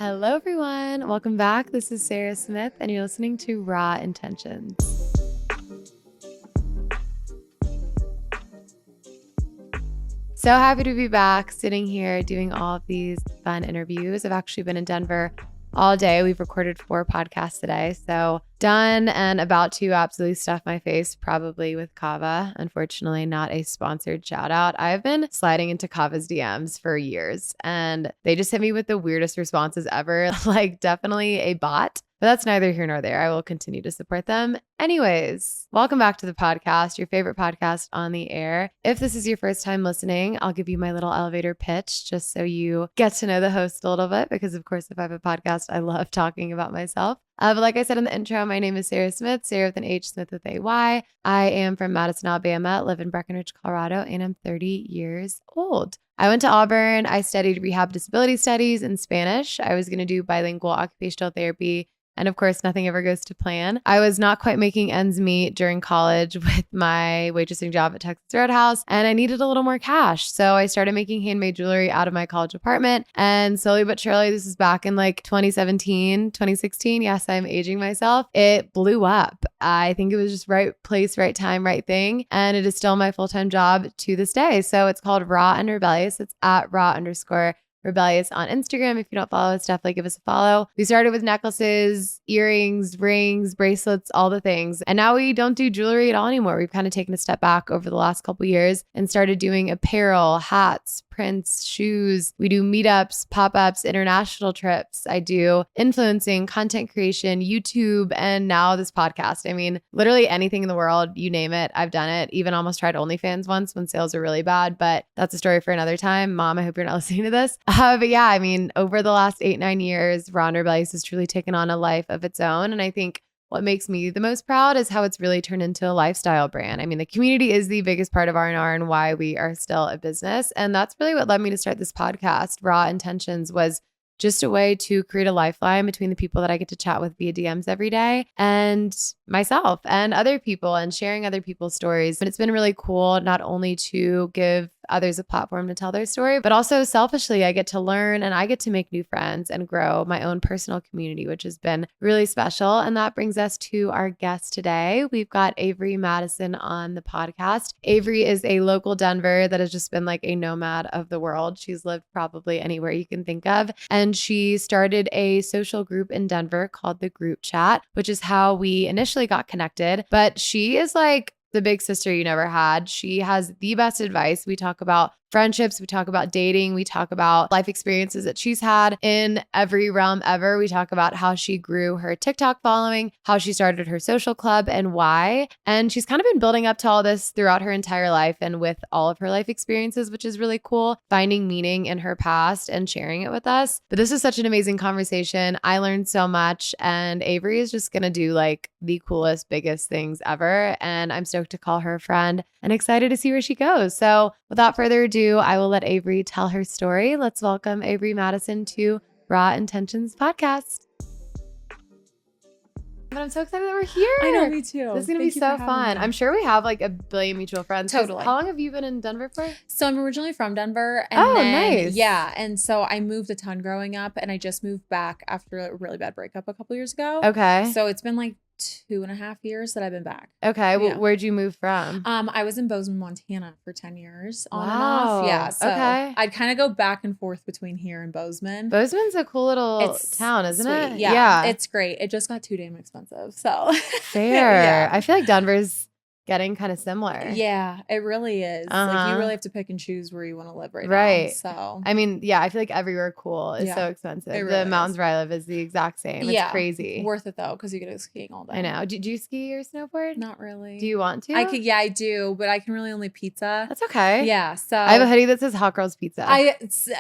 Hello, everyone. Welcome back. This is Sarah Smith, and you're listening to Raw Intentions. So happy to be back, sitting here doing all of these fun interviews. I've actually been in Denver all day. We've recorded 4 podcasts today. So done and about to absolutely stuff my face, probably with Kava. Unfortunately, not a sponsored shout out. I've been sliding into Kava's DMs for years, and they just hit me with the weirdest responses ever. Like, definitely a bot. But that's neither here nor there. I will continue to support them. Anyways, welcome back to the podcast, your favorite podcast on the air. If this is your first time listening, I'll give you my little elevator pitch just so you get to know the host a little bit. Because, of course, if I have a podcast, I love talking about myself. But like I said in the intro, my name is Sarah Smith, Sarah with an H, Smith with a Y. I am from Madison, Alabama, live in Breckenridge, Colorado, and I'm 30 years old. I went to Auburn. I studied rehab disability studies and Spanish. I was going to do bilingual occupational therapy. And of course, nothing ever goes to plan. I was not quite making ends meet during college with my waitressing job at Texas Roadhouse, and I needed a little more cash. So I started making handmade jewelry out of my college apartment. And slowly but surely, this is back in like 2017, 2016. Yes, I'm aging myself. It blew up. I think it was just right place, right time, right thing. And it is still my full-time job to this day. So it's called Raw and Rebellious. It's at raw_rebellious on Instagram. If you don't follow us, definitely give us a follow. We started with necklaces, earrings, rings, bracelets, all the things. And now we don't do jewelry at all anymore. We've kind of taken a step back over the last couple years and started doing apparel, hats, prints, shoes. We do meetups, pop-ups, international trips. I do influencing, content creation, YouTube, and now this podcast. I mean, literally anything in the world, you name it, I've done it. Even almost tried OnlyFans once when sales are really bad, but that's a story for another time. Mom, I hope you're not listening to this. But yeah, I mean, over the last 8-9 years, Raw and Rebellious has truly taken on a life of its own. And I think what makes me the most proud is how it's really turned into a lifestyle brand. I mean, the community is the biggest part of R&R and why we are still a business. And that's really what led me to start this podcast. Raw Intentions was just a way to create a lifeline between the people that I get to chat with via DMs every day and myself and other people and sharing other people's stories. And it's been really cool not only to give others a platform to tell their story, but also selfishly, I get to learn and I get to make new friends and grow my own personal community, which has been really special. And that brings us to our guest today. We've got Averee Madison on the podcast. Averee is a local Denver that has just been like a nomad of the world. She's lived probably anywhere you can think of. And she started a social group in Denver called the Group Chat, which is how we initially got connected. But she is like the big sister you never had. She has the best advice. We talk about friendships, we talk about dating, we talk about life experiences that she's had in every realm ever. We talk about how she grew her TikTok following, how she started her social club and why. And she's kind of been building up to all this throughout her entire life and with all of her life experiences, which is really cool, finding meaning in her past and sharing it with us. But this is such an amazing conversation. I learned so much, and Averee is just going to do like the coolest, biggest things ever. And I'm stoked to call her a friend and excited to see where she goes. So without further ado, I will let Averee tell her story. Let's welcome Averee Madison to Raw Intentions podcast. But I'm so excited that we're here. I know, me too. This is going to be so fun. I'm sure we have like a billion mutual friends. Totally. How long have you been in Denver for? So I'm originally from Denver. And nice. Yeah. And so I moved a ton growing up, and I just moved back after a really bad breakup a couple years ago. Okay. So it's been like 2.5 years that I've been back. Okay. Yeah. Where'd you move from? I was in Bozeman, Montana for 10 years on and Wow. off. Yeah. So Okay. I'd kind of go back and forth between here and Bozeman. Bozeman's a cool little It's town, isn't it? sweet. Yeah. It's great. It just got too damn expensive. So fair. Yeah. I feel like Denver's getting kind of similar. Yeah, it really is. Like, you really have to pick and choose where you want to live right now. So I mean, yeah, I feel like everywhere cool is Yeah. so expensive. It The really mountains is. where I live is the exact same. It's crazy. Worth it though, because you get to go skiing all day. I know. Do you ski or snowboard? Not really. Do you want to? Yeah, I do, but I can really only pizza. That's okay. Yeah, so I have a hoodie that says Hot Girls Pizza.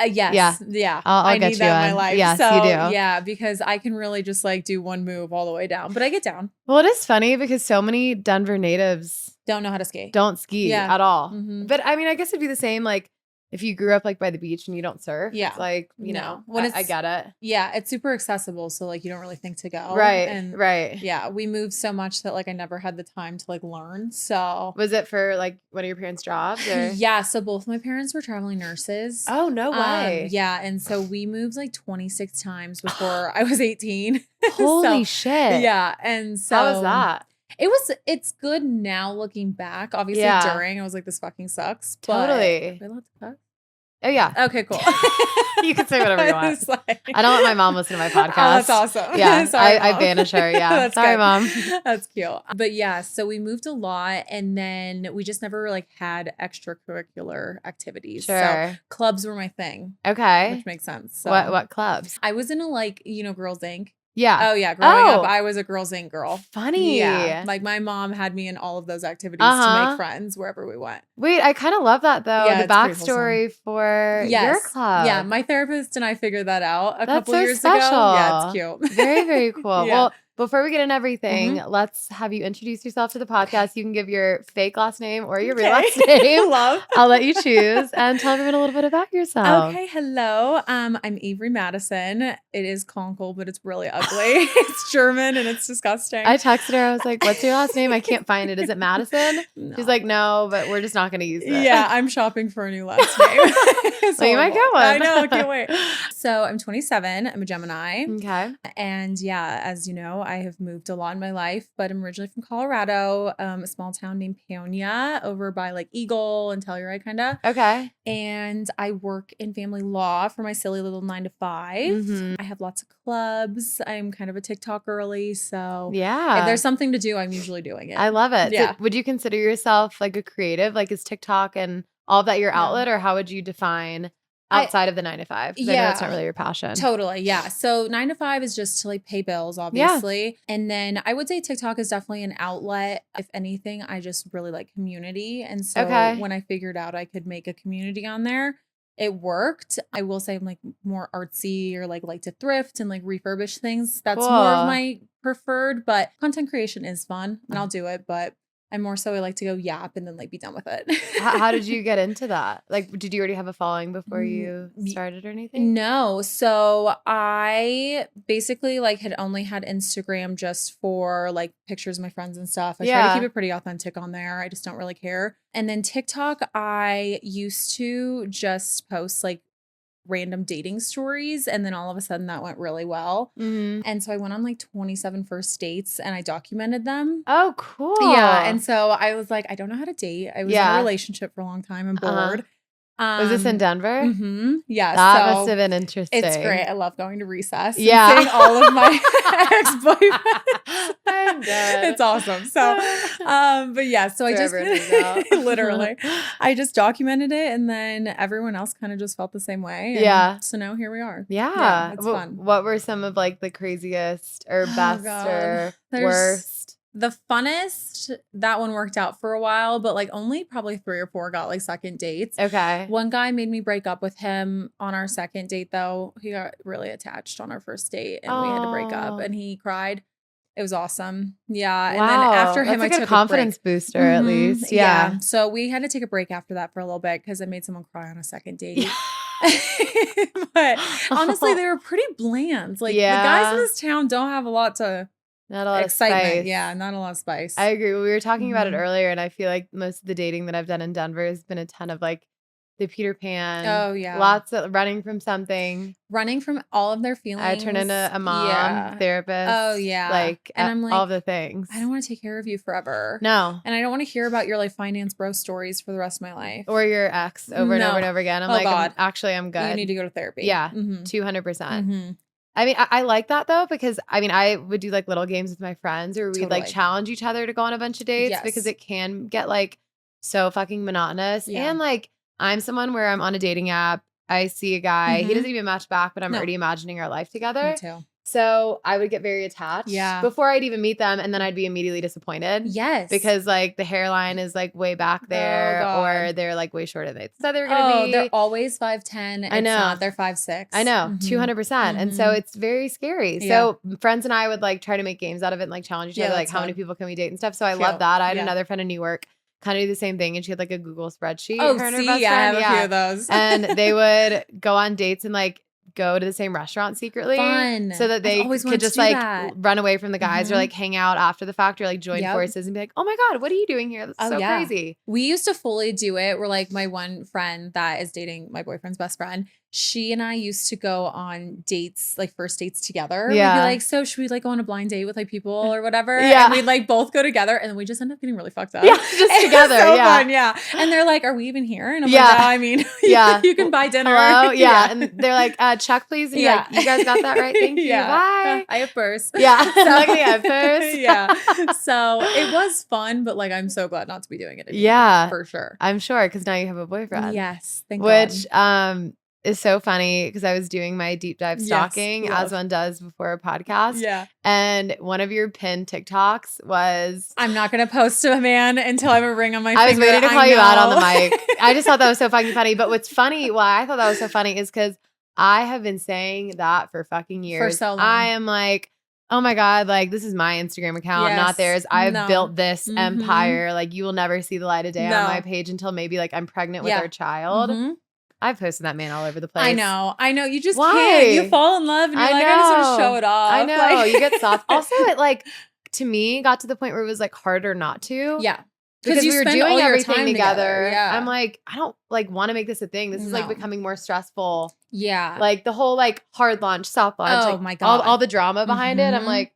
Yes, yeah. I'll I get need you that in my one. life. Yes, so, you do. Yeah, because I can really just like do one move all the way down, but I get down. Well, it is funny because so many Denver natives Don't know how to ski. don't ski Yeah. at all. Mhm. But I mean, I guess it'd be the same like if you grew up like by the beach and you don't surf, Yeah. it's like, you No. know, When I get it. Yeah, it's super accessible. So like you don't really think to go. Right. And Right. yeah, we moved so much that like I never had the time to like learn. So Was it for like one of your parents' jobs or? yeah, so both my parents were traveling nurses. Oh, no way. Yeah, and so we moved like 26 times before I was 18. Holy shit. Yeah, and so How was that? It's good now looking back. Obviously Yeah. during I was like, this fucking sucks. Totally. But am I allowed to cuss? Oh, yeah. Okay, cool. You can say whatever you want. It's like- I don't let my mom listen to my podcast. Oh, that's awesome. Yeah, Sorry, I Mom. banish her. Yeah. That's Sorry, good. Mom. That's cute. But yeah, so we moved a lot and then we just never like had extracurricular activities. Sure. So clubs were my thing. Okay. Which makes sense. So What clubs? I was in a like, Girls Inc. Yeah. Oh yeah, growing Oh. up, I was a Girls Inc. girl. Funny. Yeah, like my mom had me in all of those activities to Uh-huh. make friends wherever we went. Wait, I kind of love that though. Yeah, the it's pretty backstory for your Yes. club. Yeah, my therapist and I figured that out a That's couple so years special. ago. Yeah, it's cute. Very, very cool. Yeah. Well, before we get into everything, Mm-hmm. let's have you introduce yourself to the podcast. You can give your fake last name or your real Okay. last name. Love. I'll let you choose and tell everyone a little bit about yourself. Okay, hello. I'm Averee Madison. It is Conkle, but it's really ugly. It's German and it's disgusting. I texted her. I was like, what's your last name? I can't find it. Is it Madison? No. She's like, no, but we're just not going to use it. Yeah, I'm shopping for a new last name. It's Well, you might horrible. get one. I know, can't wait. So I'm 27. I'm a Gemini. Okay. And yeah, as you know, I have moved a lot in my life, but I'm originally from Colorado, a small town named Peonia over by like Eagle and Telluride kind of. Okay. And I work in family law for my silly little 9 to 5. Mhm. I have lots of clubs. I'm kind of a TikTok girly. So Yeah. if there's something to do, I'm usually doing it. I love it. Yeah. So would you consider yourself like a creative? Like is TikTok and all of that your Yeah. outlet, or how would you define outside of the 9 to 5? 'Cause I know Yeah. it's not really your passion. Totally. Yeah. So 9 to 5 is just to like pay bills, obviously. And then I would say TikTok is definitely an outlet. If anything, I just really like community. And so Okay. when I figured out I could make a community on there, it worked. I will say I'm like more artsy or like to thrift and like refurbish things. That's more Cool. of my preferred, but content creation is fun and I'll do it. But I'm more so I like to go yap and then like be done with it. How did you get into that? Like, did you already have a following before you started or anything? No. So I basically like had only had Instagram just for like pictures of my friends and stuff. I try Yeah. to keep it pretty authentic on there. I just don't really care. And then TikTok, I used to just post like random dating stories. And then all of a sudden that went really well. Mm-hmm. And so I went on like 27 first dates and I documented them. Oh, cool. Yeah. And so I was like, I don't know how to date. I was in Yeah. a relationship for a long time and Uh-huh. bored. Was this in Denver? Mm-hmm. Yeah. That so must have been interesting. it's great. I love going to recess. Yeah. And seeing all of my ex-boyfriends. I'm dead. It's awesome. So, but yeah, so I So just everyone is out. literally, I just documented it and then everyone else kind of just felt the same way. And Yeah. So now here we are. Yeah. It's Wh- fun. What were some of like the craziest or Oh, best God. or There's- worst? The funnest, that one worked out for a while, but like only probably 3 or 4 got like second dates. Okay. One guy made me break up with him on our second date, though. He got really attached on our first date and we had to break up Oh. and he cried. It was awesome. Yeah. And Wow. then after him, That's I a took good confidence a break. booster at Mhm. least. Yeah. So we had to take a break after that for a little bit because I made someone cry on a second date. But honestly, they were pretty bland. Like the guys in this town don't have a lot to Not a lot excitement. of spice. Yeah, not a lot of spice. I agree. We were talking about it Mhm. earlier, and I feel like most of the dating that I've done in Denver has been a ton of like the Peter Pan. Oh, yeah. Lots of running from something. Running from all of their feelings. I turn into a mom, Yeah. therapist. Oh, yeah. Like, And I'm like, all the things. I don't want to take care of you forever. No. And I don't want to hear about your like finance bro stories for the rest of my life. Or your ex over and No. over and over again. I'm Oh, like, God. I'm good. You need to go to therapy. Yeah. Mhm. 200%. Mhm. I mean, I like that though, because I mean, I would do like little games with my friends or we'd like Totally. challenge each other to go on a bunch of dates Yes. because it can get like so fucking monotonous. Yeah. And like, I'm someone where I'm on a dating app. I see a guy, he Mhm. doesn't even match back, but I'm No. already imagining our life together. Me too. So I would get very attached Yeah. before I'd even meet them. And then I'd be immediately disappointed. Yes. Because like the hairline is like way back there God. or they're like way shorter than they said they were going to be. they're always 5'10". I know. It's not. They're 5'6". I know, Mhm. 200%. And so Mhm. it's very scary. Yeah. So friends and I would like try to make games out of it and like challenge each Yeah, other, like that's how many fun. people can we date and stuff. So I Cute. love that. I had Yeah. another friend in New York. kind of do the same thing. And she had like a Google spreadsheet. Oh, her and her see, best yeah, I have friend. a few of those. And they would go on dates and like go to the same restaurant secretly. Fun. So that they could just like run away from the guys or like hang out after the fact or like join forces and be like, oh my God, what are you doing here? That's so crazy. We used to fully do it. We're like, my one friend that is dating my boyfriend's best friend, she and I used to go on dates, like first dates together. Yeah. We'd be like, so should we like go on a blind date with like people or whatever? Yeah. And we'd like both go together and then we just end up getting really fucked up. Yeah, just together. So fun, yeah. And they're like, are we even here? And I'm like, no, I mean, you can buy dinner. Hello? Yeah. And they're like, check please. And you're like, you guys got that right? Thank you. Bye. I have purse. Yeah. Luckily I have purse. Yeah. So it was fun, but like, I'm so glad not to be doing it anymore. Yeah. For sure. I'm sure. Because now you have a boyfriend. Yes. Thank God. God. Is so funny because I was doing my deep dive stalking as one does before a podcast. Yeah. And one of your pinned TikToks was I'm not going to post to a man until I have a ring on my finger. I was waiting to call you out on the mic. I just thought that was so fucking funny. But what's funny, why I thought that was so funny is because I have been saying that for fucking years. For so long. I am like, oh my God, like this is my Instagram account, not theirs. I've built this empire. Like you will never see the light of day on my page until maybe like I'm pregnant with our child. I've posted that man all over the place. I know. You just can't. You fall in love and you're like, I just want to show it off. I know. Like, you get soft. Also, it like, to me, got to the point where it was like harder not to. Yeah. Because we were doing everything together. Yeah. I'm like, I don't like want to make this a thing. This is like becoming more stressful. Yeah. Like the whole like hard launch, soft launch. Oh like, my God. All the drama behind it. I'm like.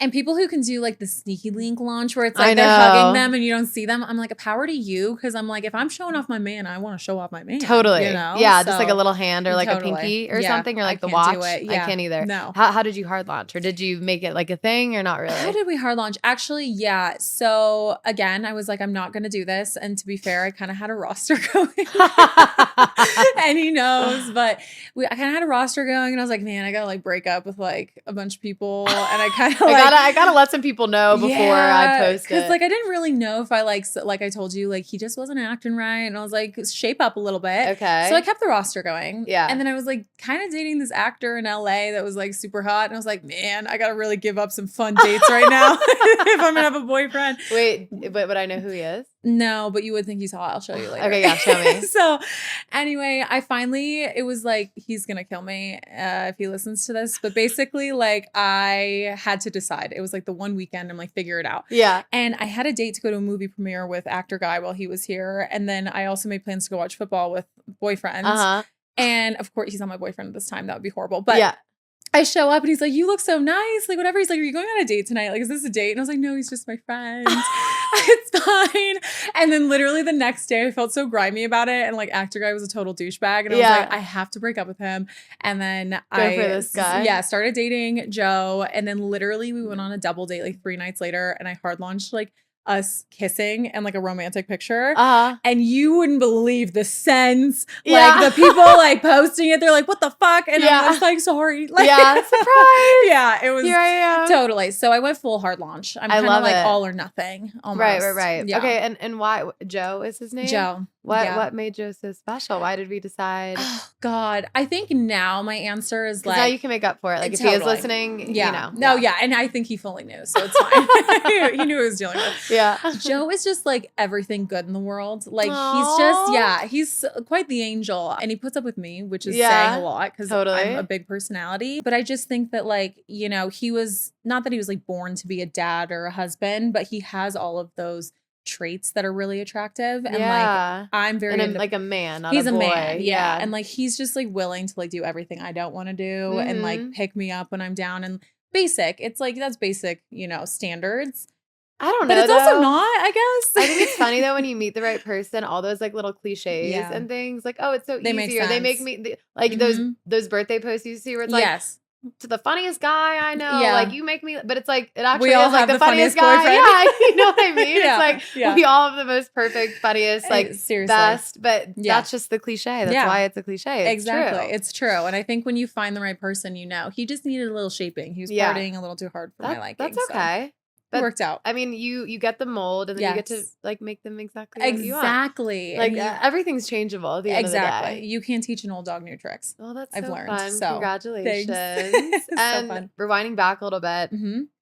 And people who can do like the sneaky link launch where it's like they're hugging them and you don't see them. I'm like, a power to you. Because I'm like, if I'm showing off my man, I want to show off my man. Totally. You know? Yeah. So, just like a little hand or like a pinky or something or like the watch. I can't either. No. How did you hard launch? Or did you make it like a thing or not really? How did we hard launch? Actually, yeah. So again, I was like, I'm not going to do this. And to be fair, I kind of had a roster going. And he knows. But I kind of had a roster going and I was like, man, I got to like break up with like a bunch of people. And I kind of like. I gotta let some people know before I post it. Because like I didn't really know if I like I told you, like he just wasn't acting right. And I was like, shape up a little bit. Okay. So I kept the roster going. Yeah. And then I was like kind of dating this actor in LA that was like super hot. And I was like, man, I gotta really give up some fun dates right now if I'm gonna have a boyfriend. Wait, but would I know who he is? No, but you would think he's hot. I'll show you later. Okay, yeah, show me. So anyway, it was like, he's going to kill me if he listens to this. But basically, like I had to decide. It was like the one weekend. I'm like, figure it out. Yeah. And I had a date to go to a movie premiere with actor guy while he was here. And then I also made plans to go watch football with boyfriends. And of course, he's not my boyfriend at this time. That would be horrible. But yeah. I show up and he's like, you look so nice. Like, whatever. He's like, are you going on a date tonight? Like, is this a date? And I was like, no, he's just my friend. It's fine. And then literally the next day I felt so grimy about it. And like actor guy was a total douchebag. And I was like, I have to break up with him. And then for this guy. Yeah, started dating Joe. And then literally we went on a double date like 3 nights later. And I hard launched like us kissing and like a romantic picture. And you wouldn't believe the sends. Like the people like posting it, they're like, what the fuck? And I'm just like, sorry. Like, surprise. Yeah, it was here I am. Totally. So I went full hard launch. I'm kind of like all or nothing almost. Right. Yeah. Okay, and why Joe is his name? Joe. What made Joe so special? Why did we decide? Oh, God. I think now my answer is like. Now you can make up for it. Like if he is listening, you know. No, yeah. And I think he fully knew. So it's fine. He knew what he was dealing with. Yeah. Joe is just like everything good in the world. Like he's just, he's quite the angel. And he puts up with me, which is saying a lot because I'm a big personality. But I just think that like, you know, he was, not that he was like born to be a dad or a husband, but he has all of those traits that are really attractive. And like I'm very like a man, not he's a boy. Man. Yeah. And like he's just like willing to like do everything I don't want to do and like pick me up when I'm down and basic. It's like that's basic, you know, standards. I don't know. But it's also not, I guess. I think it's funny though when you meet the right person, all those like little cliches and things like, oh, it's so easy. Or they make me like those birthday posts you see where it's like to the funniest guy I know. Yeah. Like you make me, but it's like it actually is like the funniest guy. Boyfriend. Yeah, you know what I mean? It's like we all have the most perfect, funniest, like seriously best. But that's just the cliche. That's why it's a cliche. It's exactly. True. It's true. And I think when you find the right person, you know, he just needed a little shaping. He was partying a little too hard for my liking. That's okay. But it worked out. I mean, you get the mold and then you get to like make them exactly what you want. Exactly. Like everything's changeable at the end of the day. You can't teach an old dog new tricks. Well, that's I've learned. Fun. So congratulations. And so fun. Rewinding back a little bit,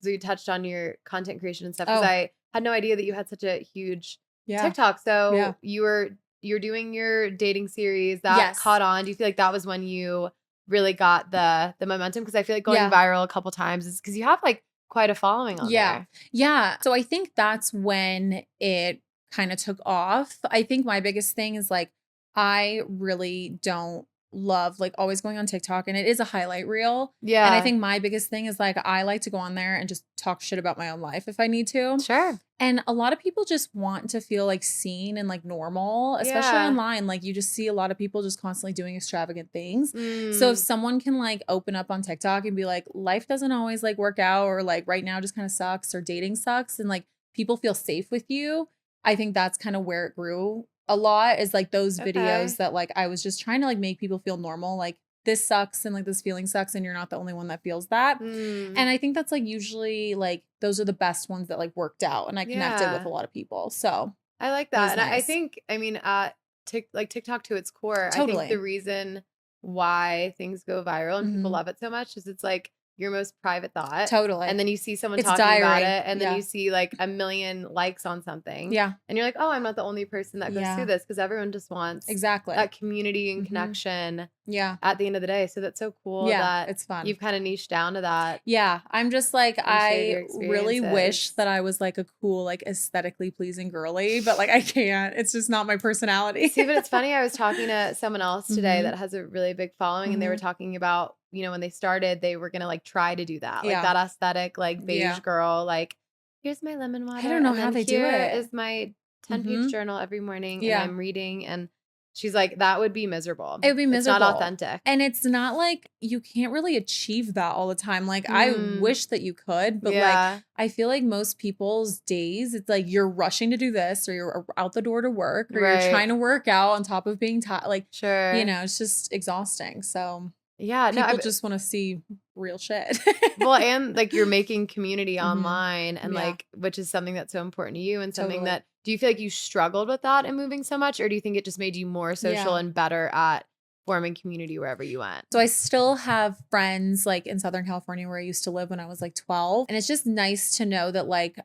so you touched on your content creation and stuff because I had no idea that you had such a huge TikTok. So you're doing your dating series that caught on. Do you feel like that was when you really got the momentum? Because I feel like going viral a couple times is because you have like quite a following on there. Yeah. So I think that's when it kind of took off. I think my biggest thing is like, I really don't love like always going on TikTok, and it is a highlight reel. Yeah. And I think my biggest thing is like, I like to go on there and just talk shit about my own life if I need to. Sure. And a lot of people just want to feel like seen and like normal, especially online. Like you just see a lot of people just constantly doing extravagant things. So if someone can like open up on TikTok and be like, life doesn't always like work out, or like right now just kind of sucks, or dating sucks, and like people feel safe with you, I think that's kind of where it grew a lot, is like those videos that like I was just trying to like make people feel normal. Like this sucks and like this feeling sucks and you're not the only one that feels that. And I think that's like usually like those are the best ones that like worked out, and I connected with a lot of people. So I like that. And nice. I think, I mean, like TikTok to its core, I think the reason why things go viral and people love it so much is it's like your most private thought. Totally. And then you see someone talking about it, and then you see like 1 million likes on something. Yeah. And you're like, oh, I'm not the only person that goes through this, because everyone just wants that community and connection. Yeah. At the end of the day. So that's so cool that it's fun. You've kind of niched down to that. Yeah. I'm just like, I really wish that I was like a cool, like aesthetically pleasing girly, but like I can't. It's just not my personality. See, but it's funny. I was talking to someone else today that has a really big following, and they were talking about, you know, when they started, they were going to like try to do that. Like that aesthetic, like beige girl, like here's my lemon water. I don't know how they do it. Is my 10-page journal every morning, and I'm reading, and she's like, that would be miserable. It would be miserable. It's not authentic. And it's not like you can't really achieve that all the time. Like I wish that you could, but like I feel like most people's days, it's like you're rushing to do this, or you're out the door to work, or you're trying to work out on top of being tired. Like, you know, it's just exhausting. So people just want to see real shit. Well, and like you're making community online, and like, which is something that's so important to you, and something that, do you feel like you struggled with that in moving so much, or do you think it just made you more social and better at forming community wherever you went? So I still have friends like in Southern California where I used to live when I was like 12. And it's just nice to know that like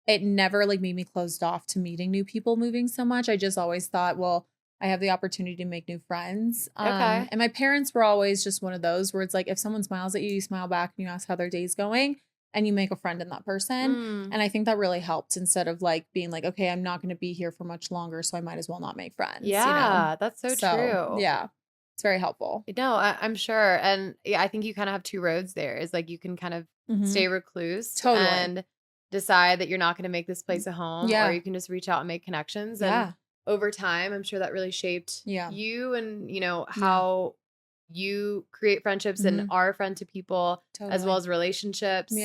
it never like made me closed off to meeting new people moving so much. I just always thought, well, I have the opportunity to make new friends. And my parents were always just one of those where it's like, if someone smiles at you, you smile back and you ask how their day's going, and you make a friend in that person. And I think that really helped, instead of like being like, okay, I'm not going to be here for much longer, so I might as well not make friends. Yeah, you know? That's so true. Yeah, it's very helpful. No, I'm sure. And I think you kind of have two roads there. Is like you can kind of stay recluse and decide that you're not going to make this place a home, or you can just reach out and make connections. And over time, I'm sure that really shaped you, and you know how you create friendships and are a friend to people, as well as relationships.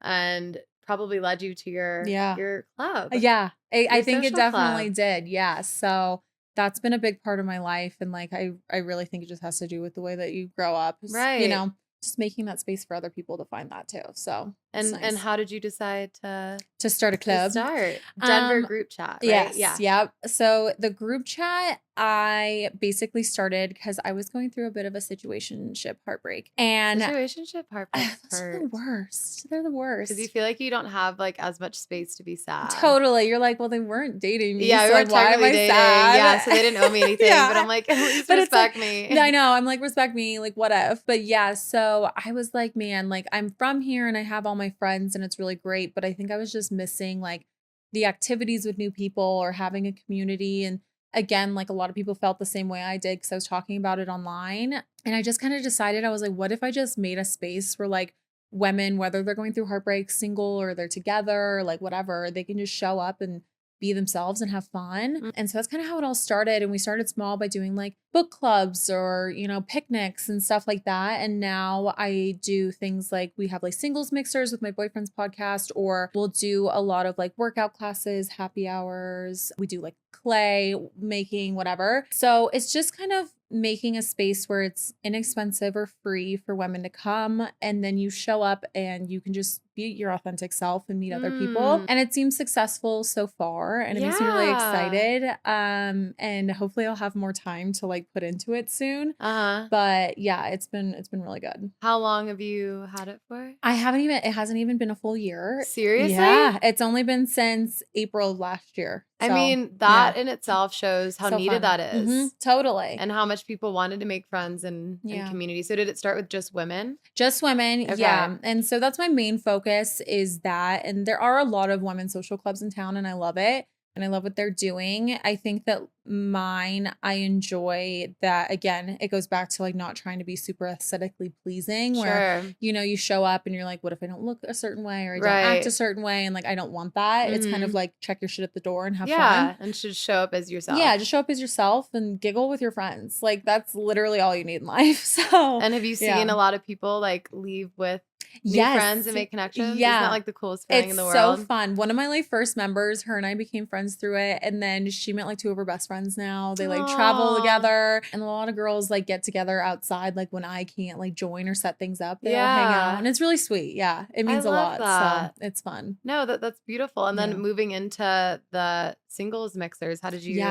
And probably led you to your club. I think it definitely did. So that's been a big part of my life, and like I really think it just has to do with the way that you grow up, right? You know, just making that space for other people to find that too. So and nice. And how did you decide to start a club? Denver group chat, right? Yes, So the group chat I basically started because I was going through a bit of a situationship heartbreak. And situationship heartbreak are the worst. They're the worst. Because you feel like you don't have like as much space to be sad. Totally. You're like, well, they weren't dating me. Yeah, so we weren't like, why am I dating. sad? Yeah, so they didn't owe me anything. But I'm like, at least respect me. I know. I'm like, respect me. Like, what if? But yeah, so I was like, man, like I'm from here and I have all my friends and it's really great. But I think I was just missing like the activities with new people or having a community. And again, like a lot of people felt the same way I did because I was talking about it online. And I just kind of decided, I was like, what if I just made a space where like women, whether they're going through heartbreak, single, or they're together, or like whatever, they can just show up and be themselves and have fun. And so that's kind of how it all started. And we started small by doing like book clubs or, you know, picnics and stuff like that. And now I do things like we have like singles mixers with my boyfriend's podcast, or we'll do a lot of like workout classes, happy hours. We do like clay making, whatever. So it's just kind of making a space where it's inexpensive or free for women to come, and then you show up and you can just be your authentic self and meet other people. And it seems successful so far, and it makes me really excited. And hopefully I'll have more time to like like put into it soon. But yeah, it's been really good. How long have you had it for? It hasn't even been a full year. Seriously? Yeah. It's only been since April of last year. I mean, that in itself shows how needed fun. that is. Mm-hmm, totally. And how much people wanted to make friends and community. So did it start with just women? Just women, Okay. yeah. And so that's my main focus is that. And there are a lot of women's social clubs in town and I love it. And I love what they're doing. I think that mine, I enjoy that. Again, it goes back to like not trying to be super aesthetically pleasing where, you know, you show up and you're like, what if I don't look a certain way or I don't act a certain way? And like, I don't want that. It's kind of like check your shit at the door and have fun. And just show up as yourself. Yeah, just show up as yourself and giggle with your friends. Like that's literally all you need in life. So, and have you seen a lot of people like leave with new friends and make connections? Yeah. Isn't that like the coolest feeling in the world? It's so fun. One of my like first members, her and I became friends through it. And then she met like two of her best friends now. They like travel together. And a lot of girls like get together outside like when I can't like join or set things up. They all hang out. And it's really sweet. Yeah. It means a lot. So it's fun. No, that's beautiful. And then moving into the singles mixers, how did you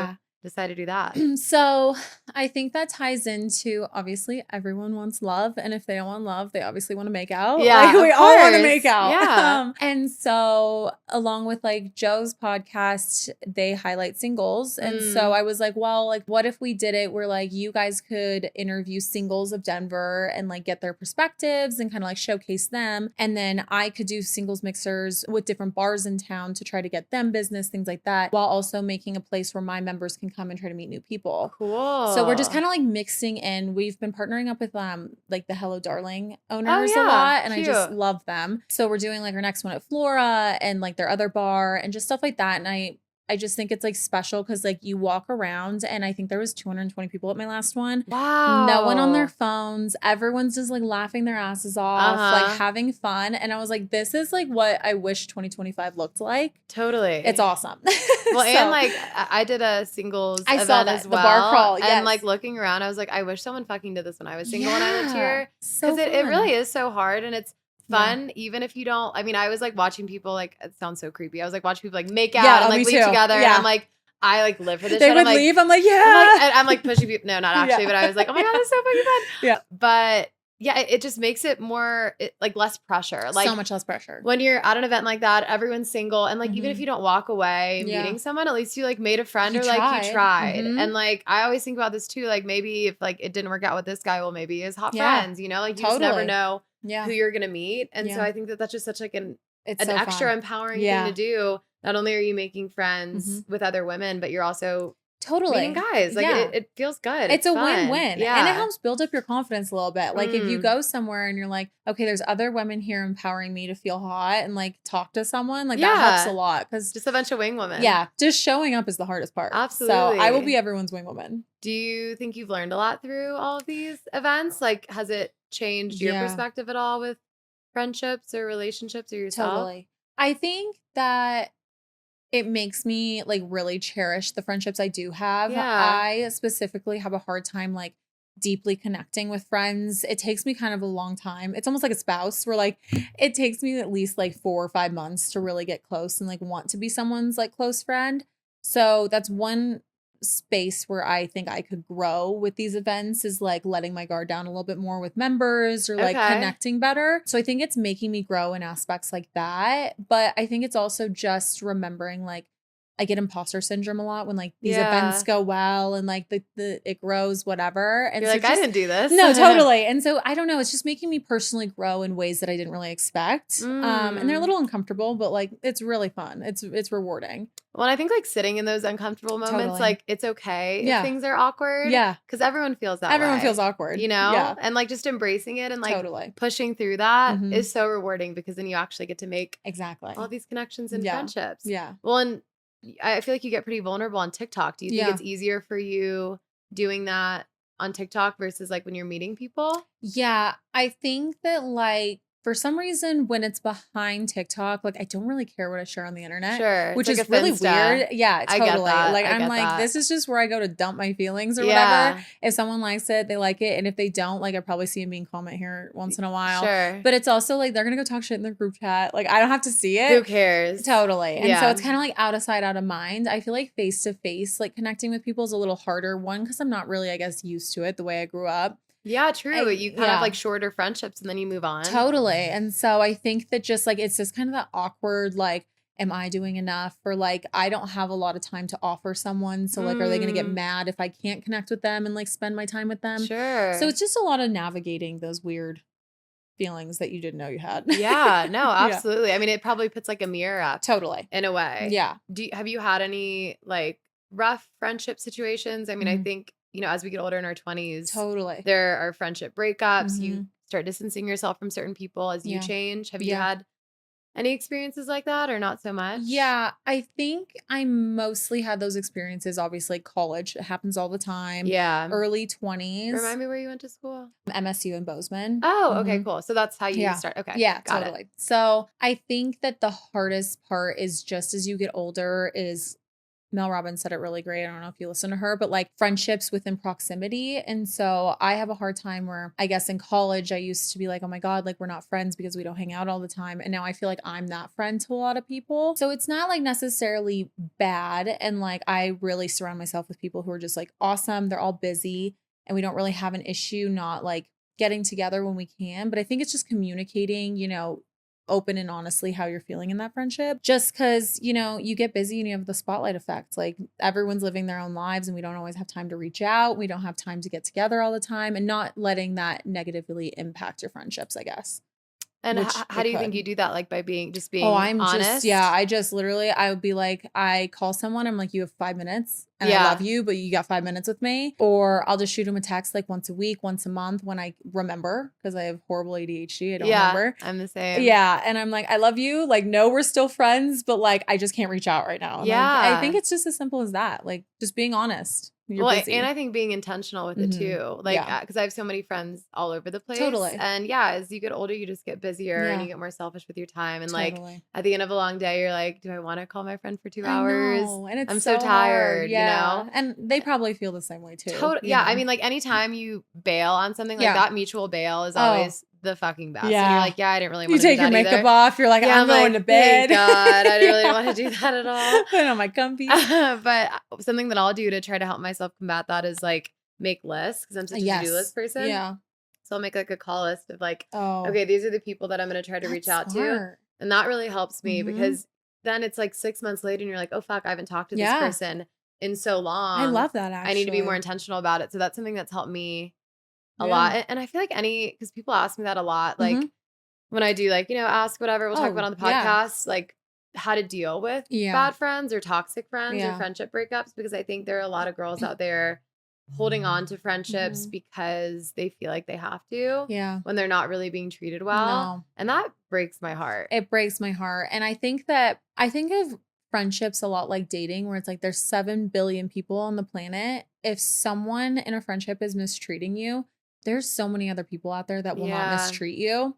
decide to do that? So I think that ties into obviously everyone wants love. And if they don't want love, they obviously want to make out. Yeah. Like, we all want to make out. Yeah. And so along with like Joe's podcast, they highlight singles. And so I was like, well, like what if we did it where like you guys could interview singles of Denver and like get their perspectives and kind of like showcase them. And then I could do singles mixers with different bars in town to try to get them business, things like that, while also making a place where my members can come and try to meet new people. Cool. So we're just kind of like mixing in. We've been partnering up with like the Hello Darling owners a lot, and I just love them. So we're doing like our next one at Flora and like their other bar and just stuff like that. And I just think it's like special because like you walk around and I think there was 220 people at my last one. Wow. No one on their phones. Everyone's just like laughing their asses off, like having fun. And I was like, this is like what I wish 2025 looked like. Totally. It's awesome. Well, and like I did a singles event as well. The bar crawl. Yes. And like looking around, I was like, I wish someone fucking did this when I was single and I lived here. Because it really is so hard and it's fun, even if you don't. I mean, I was like watching people like, it sounds so creepy. I was like watching people like make out and like leave together. And I'm like, I like live for this. They would leave. I'm like, yeah. I'm like pushing people. No, not actually, but I was like, oh my God, that's so fucking fun. Yeah. But yeah, it just makes it more like less pressure. Like so much less pressure. When you're at an event like that, everyone's single. And like, even if you don't walk away meeting someone, at least you like made a friend or like you tried. And like, I always think about this too. Like maybe if like it didn't work out with this guy, well, maybe his hot friends, you know, like you just never know who you're going to meet. And so I think that that's just such like an extra empowering thing to do. Not only are you making friends with other women, but you're also meeting guys. Like it feels good. It's a win-win. Yeah. And it helps build up your confidence a little bit. Like if you go somewhere and you're like, okay, there's other women here empowering me to feel hot and like talk to someone, like that helps a lot. Because just a bunch of wing women. Yeah. Just showing up is the hardest part. Absolutely. So I will be everyone's wing woman. Do you think you've learned a lot through all of these events? Like has it changed your perspective at all with friendships or relationships or yourself? Totally. I think that it makes me like really cherish the friendships I do have. I specifically have a hard time like deeply connecting with friends. It takes me kind of a long time. It's almost like a spouse where like it takes me at least like 4 or 5 months to really get close and like want to be someone's like close friend. So that's one space where I think I could grow with these events is like letting my guard down a little bit more with members or like connecting better. So I think it's making me grow in aspects like that. But I think it's also just remembering like I get imposter syndrome a lot when like these events go well and like the it grows, whatever. And you're so like, I didn't do this. No, totally. And so I don't know. It's just making me personally grow in ways that I didn't really expect. And they're a little uncomfortable, but like it's really fun. It's rewarding. Well, and I think like sitting in those uncomfortable moments, like it's okay if things are awkward. Yeah. Because everyone feels that Everyone way, feels awkward. You know? Yeah. And like just embracing it and like pushing through that is so rewarding because then you actually get to make all these connections and friendships. Yeah. Well, and I feel like you get pretty vulnerable on TikTok. Do you think it's easier for you doing that on TikTok versus like when you're meeting people? Yeah, I think that like for some reason, when it's behind TikTok, like I don't really care what I share on the internet. Sure. Which like is really weird. Yeah, totally. I get that. Like I'm like, this is just where I go to dump my feelings or whatever. If someone likes it, they like it. And if they don't, like I probably see a mean comment here once in a while. Sure. But it's also like they're gonna go talk shit in their group chat. Like I don't have to see it. Who cares? Totally. And so it's kind of like out of sight, out of mind. I feel like face to face, like connecting with people is a little harder. One, because I'm not really, I guess, used to it the way I grew up. Yeah, true. You kind of have like shorter friendships and then you move on. Totally. And so I think that just like, it's just kind of that awkward, like, am I doing enough? Or like, I don't have a lot of time to offer someone. So like, are they going to get mad if I can't connect with them and like spend my time with them? Sure. So it's just a lot of navigating those weird feelings that you didn't know you had. Yeah, no, absolutely. Yeah. I mean, it probably puts like a mirror up. Totally. In a way. Yeah. Have you had any like rough friendship situations? I mean, I think, as we get older in our 20s, totally, there are friendship breakups. You start distancing yourself from certain people as you change. Have you had any experiences like that or not so much? Yeah, I think I mostly had those experiences, obviously college. It happens all the time. Yeah. Early 20s. Remind me where you went to school? MSU in Bozeman. Oh, okay, cool. So that's how you start. Okay. Yeah, got totally. It. So I think that the hardest part is just as you get older is Mel Robbins said it really great. I don't know if you listen to her, but like friendships within proximity. And so I have a hard time where I guess in college, I used to be like, oh my God, like we're not friends because we don't hang out all the time. And now I feel like I'm that friend to a lot of people. So it's not like necessarily bad. And like I really surround myself with people who are just like awesome. They're all busy and we don't really have an issue not like getting together when we can. But I think it's just communicating, open and honestly how you're feeling in that friendship, just because you get busy and you have the spotlight effect. Like everyone's living their own lives and we don't always have time to reach out. We don't have time to get together all the time, and not letting that negatively impact your friendships, I guess. And how do you think you do that? Like by being honest? I just literally, I would be like, I call someone, I'm like, you have 5 minutes and I love you, but you got 5 minutes with me. Or I'll just shoot them a text like once a week, once a month when I remember, because I have horrible ADHD. I don't remember. I'm the same. Yeah. And I'm like, I love you. Like, no, we're still friends, but like, I just can't reach out right now. Yeah. Like, I think it's just as simple as that. Like just being honest. You're busy. And I think being intentional with it too. Like, because I have so many friends all over the place. Totally. And as you get older, you just get busier and you get more selfish with your time. And like at the end of a long day, you're like, do I want to call my friend for 2 hours? And I'm so tired, And they probably feel the same way too. Yeah. I mean, like anytime you bail on something like that, mutual bail is always the fucking best. Yeah. And you're like, I didn't really want to do that. You take your makeup off. You're like, I'm going to bed. Thank God. I didn't really want to do that at all. Put on my comfy. But something that I'll do to try to help myself combat that is like make lists, because I'm such a to-do list person. Yeah. So I'll make like a call list of like, okay, these are the people that I'm going to try to reach out to. And that really helps me because then it's like 6 months later and you're like, oh, fuck, I haven't talked to this person in so long. I love that, actually. I need to be more intentional about it. So that's something that's helped me a lot. And I feel like because people ask me that a lot, like when I do like, ask whatever we'll talk about on the podcast, like how to deal with bad friends or toxic friends or friendship breakups, because I think there are a lot of girls out there holding on to friendships because they feel like they have to when they're not really being treated well. No. And that breaks my heart. It breaks my heart. And I think of friendships a lot like dating, where it's like there's 7 billion people on the planet. If someone in a friendship is mistreating you, there's so many other people out there that will not mistreat you.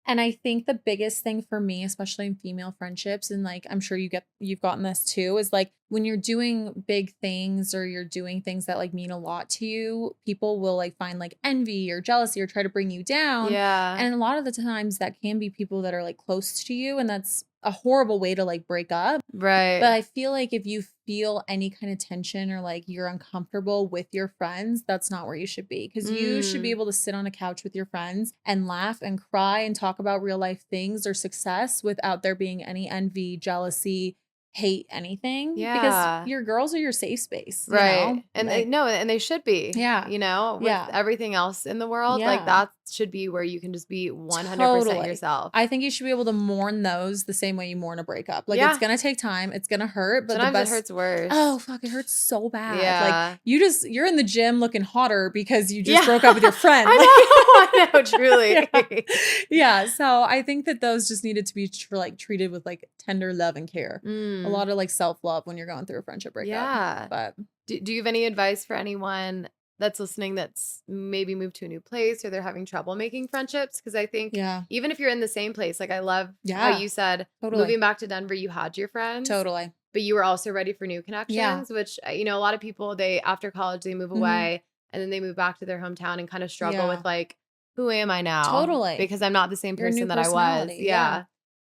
And I think the biggest thing for me, especially in female friendships, and like I'm sure you've gotten this too, is like when you're doing big things or you're doing things that like mean a lot to you, people will like find like envy or jealousy or try to bring you down. Yeah. And a lot of the times that can be people that are like close to you, and that's a horrible way to like break up. Right. But I feel like if you feel any kind of tension or like you're uncomfortable with your friends, that's not where you should be. Because you should be able to sit on a couch with your friends and laugh and cry and talk about real life things or success without there being any envy, jealousy, hate, anything. Yeah. Because your girls are your safe space. Right. And like, they should be. Yeah. With everything else in the world, like that should be where you can just be 100% yourself. I think you should be able to mourn those the same way you mourn a breakup. Like it's going to take time. It's going to hurt. But sometimes it hurts worse. Oh, fuck. It hurts so bad. Yeah. Like you're in the gym looking hotter because you just broke up with your friend. I know, truly. Yeah. So I think that those just needed to be treated with like tender love and care. A lot of like self-love when you're going through a friendship breakup. Yeah. But do you have any advice for anyone that's listening that's maybe moved to a new place or they're having trouble making friendships. Because I think even if you're in the same place, like I love how you said moving back to Denver, you had your friends. Totally. But you were also ready for new connections, which, you know, a lot of people, they after college, they move away and then they move back to their hometown and kind of struggle with like, who am I now? Totally. Because I'm not the same person that I was. Yeah.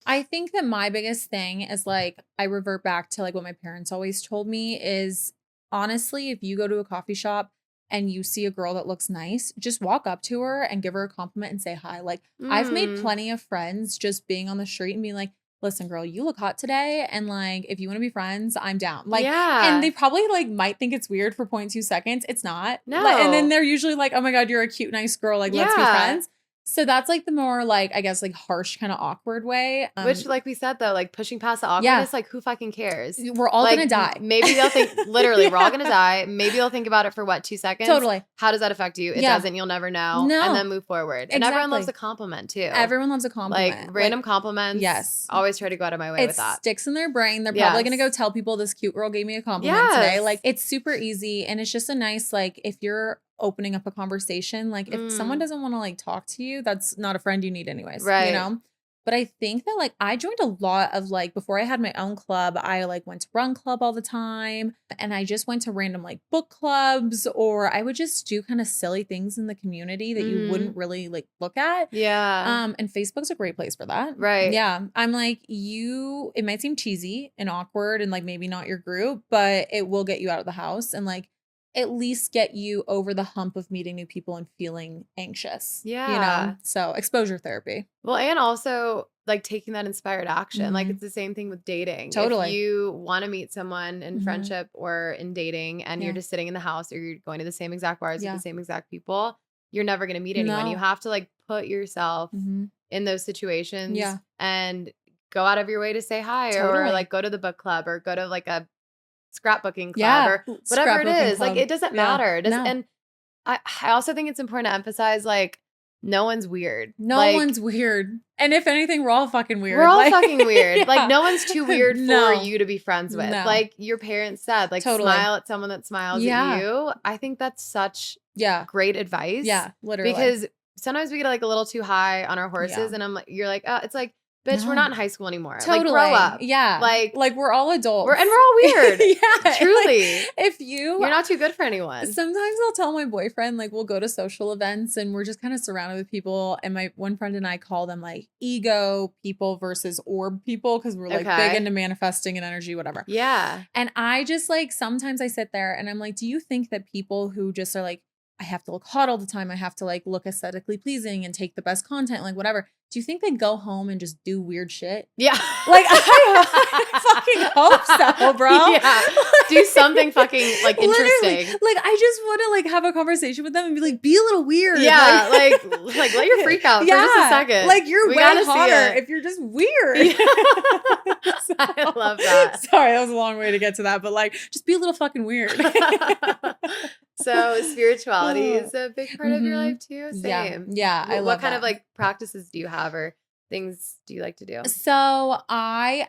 I think that my biggest thing is like, I revert back to like what my parents always told me is honestly, if you go to a coffee shop and you see a girl that looks nice, just walk up to her and give her a compliment and say hi. Like I've made plenty of friends just being on the street and being like, listen, girl, you look hot today. And like, if you want to be friends, I'm down. Like, and they probably like might think it's weird for 0.2 seconds. It's not. No. Like, and then they're usually like, oh my God, you're a cute, nice girl. Like, let's be friends. So that's like the more like, I guess like harsh kind of awkward way. Which like we said though, like pushing past the awkwardness, like who fucking cares? We're all like, going to die. Maybe they'll think, literally, we're all going to die. Maybe they'll think about it for what, 2 seconds? Totally. How does that affect you? It doesn't. You'll never know. No. And then move forward. And everyone loves a compliment too. Everyone loves a compliment. Like random compliments. Yes. Always try to go out of my way with that. It sticks in their brain. They're probably going to go tell people this cute girl gave me a compliment today. Like it's super easy. And it's just a nice, like if you're opening up a conversation, like if someone doesn't want to like talk to you, that's not a friend you need anyways, you know? But I think that like I joined a lot of like, before I had my own club, I like went to run club all the time. And I just went to random like book clubs, or I would just do kind of silly things in the community that you wouldn't really like look at. Yeah. And Facebook's a great place for that. Right. Yeah. I'm like, it might seem cheesy and awkward and like maybe not your group, but it will get you out of the house and like at least get you over the hump of meeting new people and feeling anxious. Yeah. You know? So exposure therapy. Well, and also like taking that inspired action. Like it's the same thing with dating. Totally. If you want to meet someone in friendship or in dating and you're just sitting in the house or you're going to the same exact bars with the same exact people, you're never going to meet anyone. You have to like put yourself in those situations and go out of your way to say hi or like go to the book club or go to like a scrapbooking club or whatever it is. Like it doesn't matter. It doesn't, and I also think it's important to emphasize like no one's weird. No one's weird. And if anything, we're all fucking weird. We're all fucking weird. Like no one's too weird for you to be friends with. Like your parents said, like smile at someone that smiles at you. I think that's such great advice. Yeah, literally. Because sometimes we get like a little too high on our horses and you're like, oh, it's like, bitch, we're not in high school anymore. Totally. Like, grow up. Yeah. Like we're all adults. We're all weird. Truly. Like, if you're not too good for anyone. Sometimes I'll tell my boyfriend, like, we'll go to social events and we're just kind of surrounded with people. And my one friend and I call them like ego people versus orb people because we're like big into manifesting and energy, whatever. Yeah. And I just like, sometimes I sit there and I'm like, do you think that people who just are like, I have to look hot all the time. I have to like look aesthetically pleasing and take the best content, like whatever. Do you think they go home and just do weird shit? Yeah. Like I fucking hope so, bro. Yeah. Do something fucking like interesting. Like I just want to like have a conversation with them and be like, be a little weird. Yeah. Like let your freak out for just a second. Like you're way hotter if you're just weird. Yeah. I love that. Sorry, that was a long way to get to that, but like just be a little fucking weird. So spirituality is a big part of your life too. Same. Yeah. I love what kind of like practices do you have or things do you like to do? So I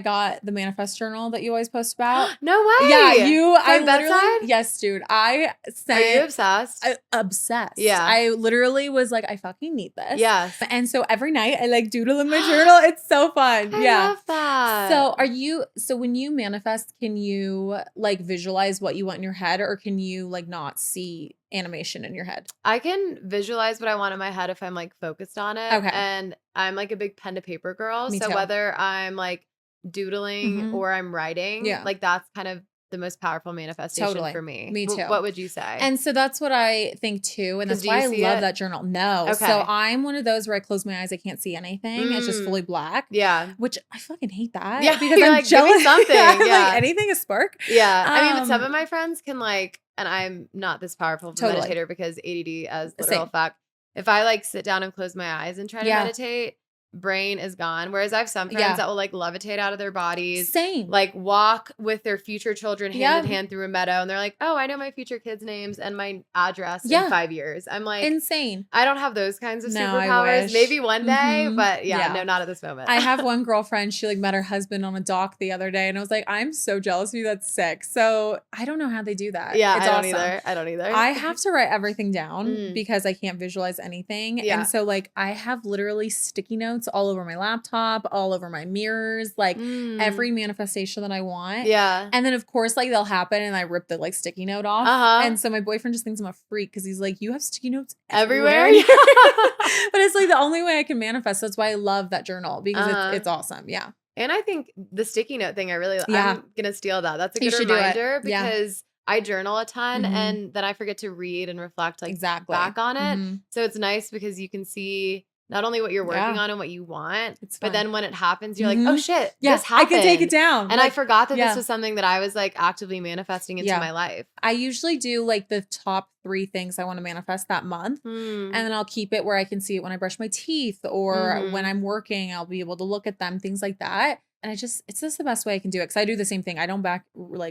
got the manifest journal that you always post about. No way. Yeah, I bedside? Yes, dude. Are you obsessed? Obsessed. Yeah. I literally was like, I fucking need this. Yes. And so every night I like doodle in my journal. It's so fun. I love that. So when you manifest, can you like visualize what you want in your head, or can you like not see animation in your head? I can visualize what I want in my head if I'm like focused on it. Okay. And I'm like a big pen to paper girl. Me so too. whether I'm like doodling or I'm writing, like that's kind of the most powerful manifestation for me. Me too. What would you say? And so that's what I think too. And that's why I love that journal. No. Okay. So I'm one of those where I close my eyes, I can't see anything. It's just fully black. Yeah. Which I fucking hate that. Yeah. Because I'm like, jealous. give me something. Yeah. Like anything a spark. Yeah. I mean, but some of my friends can like, and I'm not this powerful of a meditator because ADD as literal fact. If I like sit down and close my eyes and try to meditate, brain is gone. Whereas I have some friends that will like levitate out of their bodies. Same. Like walk with their future children hand in hand through a meadow. And they're like, oh, I know my future kids' names and my address in 5 years. I'm like, insane. I don't have those kinds of No, superpowers. Maybe one day, but no, not at this moment. I have one girlfriend, she like met her husband on a dock the other day and I was like, I'm so jealous of you. That's sick. So I don't know how they do that. Yeah, it's I awesome. don't either. I have to write everything down because I can't visualize anything. Yeah. And so like I have literally sticky notes all over my laptop, all over my mirrors, like every manifestation that I want. Yeah. And then of course like they'll happen and I rip the like sticky note off. And so my boyfriend just thinks I'm a freak because he's like, you have sticky notes everywhere. But it's like the only way I can manifest. That's why I love that journal because it's awesome. Yeah. And I think the sticky note thing, I'm going to steal that. That's a good reminder because I journal a ton and then I forget to read and reflect like back on it. So it's nice because you can see not only what you're working on and what you want, but then when it happens, you're like, oh shit, this happened. I can take it down. And like, I forgot that this was something that I was like actively manifesting into my life. I usually do like the top 3 things I want to manifest that month. And then I'll keep it where I can see it when I brush my teeth or when I'm working, I'll be able to look at them, things like that. And it's just the best way I can do it. Cause I do the same thing. I don't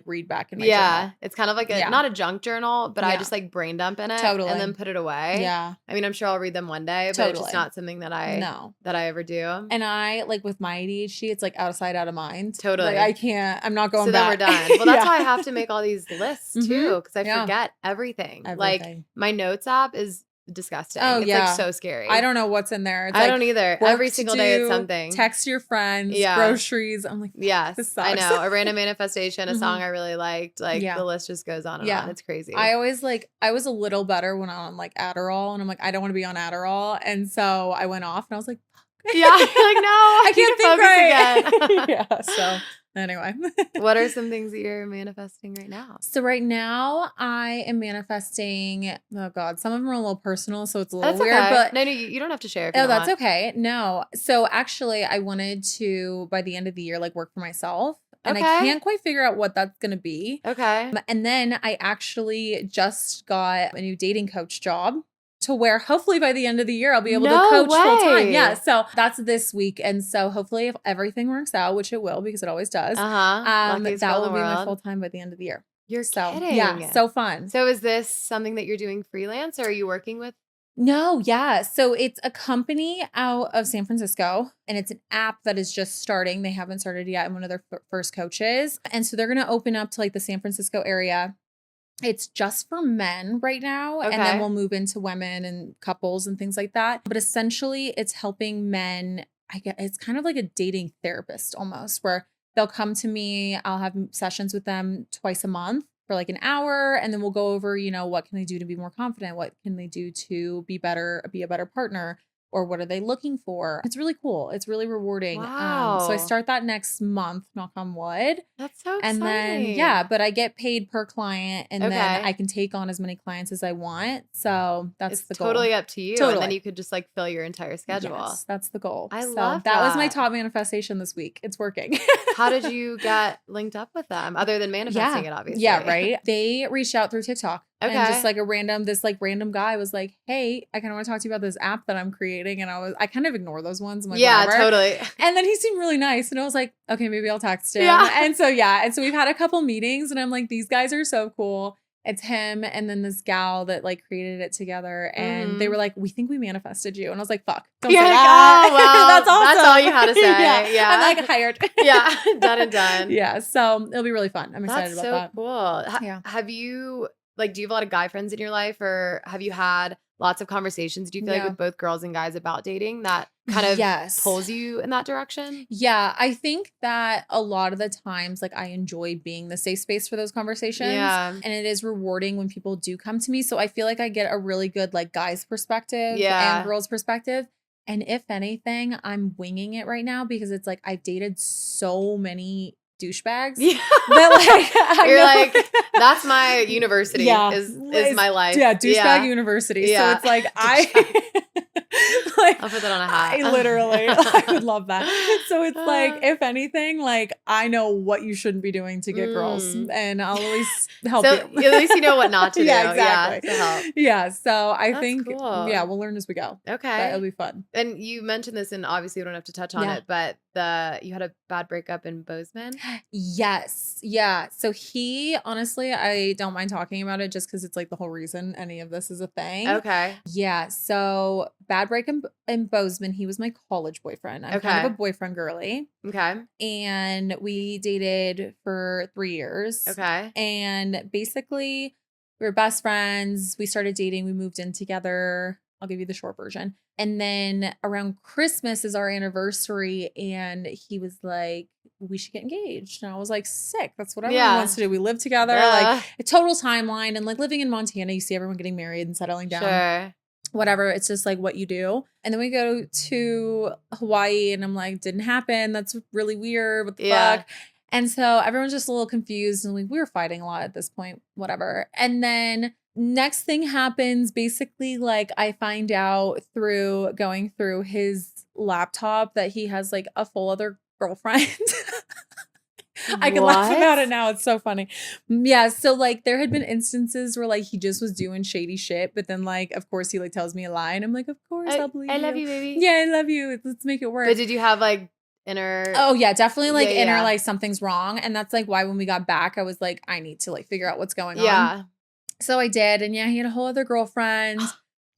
read back in my journal. It's kind of like not a junk journal, but I just like brain dump in it and then put it away. Yeah. I mean, I'm sure I'll read them one day, but it's just not something that I ever do. And I like with my ADHD, it's like out of sight, out of mind. Totally. Like I'm not going back. So then we're done. Well, that's why I have to make all these lists too. Cause I forget everything. Like my notes app is disgusting. It's like so scary. I don't know what's in there. It's I don't either. Every single day it's something. Text your friends, groceries. I'm like, this sucks. I know. A random manifestation, a song I really liked. Like the list just goes on and on. It's crazy. I always I was a little better when I'm on like Adderall and I'm like, I don't want to be on Adderall. And so I went off and I was like, you're like, no, I can't think right. So anyway. What are some things that you're manifesting right now? So right now I am manifesting, oh God, some of them are a little personal, so it's a little weird. But no, you don't have to share if you that's okay. No. So actually I wanted to, by the end of the year, like work for myself. And I can't quite figure out what that's going to be. Okay. And then I actually just got a new dating coach job. To where hopefully by the end of the year, I'll be able to coach full time. Yeah. So that's this week. And so hopefully if everything works out, which it will, because it always does, that will be my full time by the end of the year. You're kidding. Yeah. So fun. So is this something that you're doing freelance or are you working with? No. Yeah. So it's a company out of San Francisco and it's an app that is just starting. They haven't started yet. I'm one of their first coaches. And so they're going to open up to like the San Francisco area. It's just for men right now. And then we'll move into women and couples and things like that. But essentially it's helping men. It's kind of like a dating therapist almost where they'll come to me. I'll have sessions with them twice a month for like an hour. And then we'll go over, what can they do to be more confident? What can they do to be a better partner? Or what are they looking for? It's really cool. It's really rewarding. Wow. So I start that next month, knock on wood. That's so exciting. And then, but I get paid per client and then I can take on as many clients as I want. So that's the goal. It's totally up to you. Totally. And then you could just like fill your entire schedule. Yes, that's the goal. I love that. That was my top manifestation this week. It's working. How did you get linked up with them other than manifesting it, obviously? Yeah, right. They reached out through TikTok. Okay. And just like this random guy was like, hey, I kind of want to talk to you about this app that I'm creating. And I kind of ignore those ones. I'm like, whatever. Totally. And then he seemed really nice. And I was like, okay, maybe I'll text him. And so, and so we've had a couple meetings and I'm like, these guys are so cool. It's him and then this gal that like created it together. And they were like, we think we manifested you. And I was like, fuck. Don't say that. Oh, well, that's awesome. That's all you had to say. Yeah. I'm like hired. Done and done. Yeah. So it'll be really fun. I'm excited about that. That's so cool. Have you... Like, do you have a lot of guy friends in your life or have you had lots of conversations? Do you feel like with both girls and guys about dating that kind of pulls you in that direction? Yeah, I think that a lot of the times, like I enjoy being the safe space for those conversations. Yeah. And it is rewarding when people do come to me. So I feel like I get a really good like guy's perspective and girl's perspective. And if anything, I'm winging it right now because it's like I've dated so many douchebags. Yeah. That you're like, that's my university is my life. Yeah, douchebag university. Yeah. So it's like Like, I'll put that on a hat. I would love that. So it's like, if anything, like I know what you shouldn't be doing to get girls, and I'll at least help you. At least you know what not to do. Yeah, exactly. Yeah, to help. Yeah, so I That's think, cool. yeah, we'll learn as we go. Okay. But it'll be fun. And you mentioned this, and obviously we don't have to touch on it, but you had a bad breakup in Bozeman? Yes. Yeah. So he, honestly, I don't mind talking about it just because it's like the whole reason any of this is a thing. Okay. Yeah. So bad break in Bozeman. He was my college boyfriend. I'm kind of a boyfriend girly. Okay. And we dated for 3 years. Okay. And basically we were best friends. We started dating. We moved in together. I'll give you the short version. And then around Christmas is our anniversary. And he was like, we should get engaged. And I was like, sick. That's what everyone wants to do. We live together, like a total timeline. And like living in Montana, you see everyone getting married and settling down. Sure. Whatever. It's just like what you do. And then we go to Hawaii and I'm like, didn't happen. That's really weird. What the fuck? And so everyone's just a little confused. And like, we were fighting a lot at this point, whatever. And then next thing happens, basically, like I find out through going through his laptop that he has like a full other girlfriend. I can laugh about it now. It's so funny. Yeah. So like there had been instances where like he just was doing shady shit, but then like, of course he like tells me a lie and I'm like, of course I'll believe you. I love you, baby. Yeah, I love you. Let's make it work. But did you have like inner? Oh yeah, definitely like inner like something's wrong. And that's like why when we got back, I was like, I need to like figure out what's going on. Yeah. So I did. And yeah, he had a whole other girlfriend.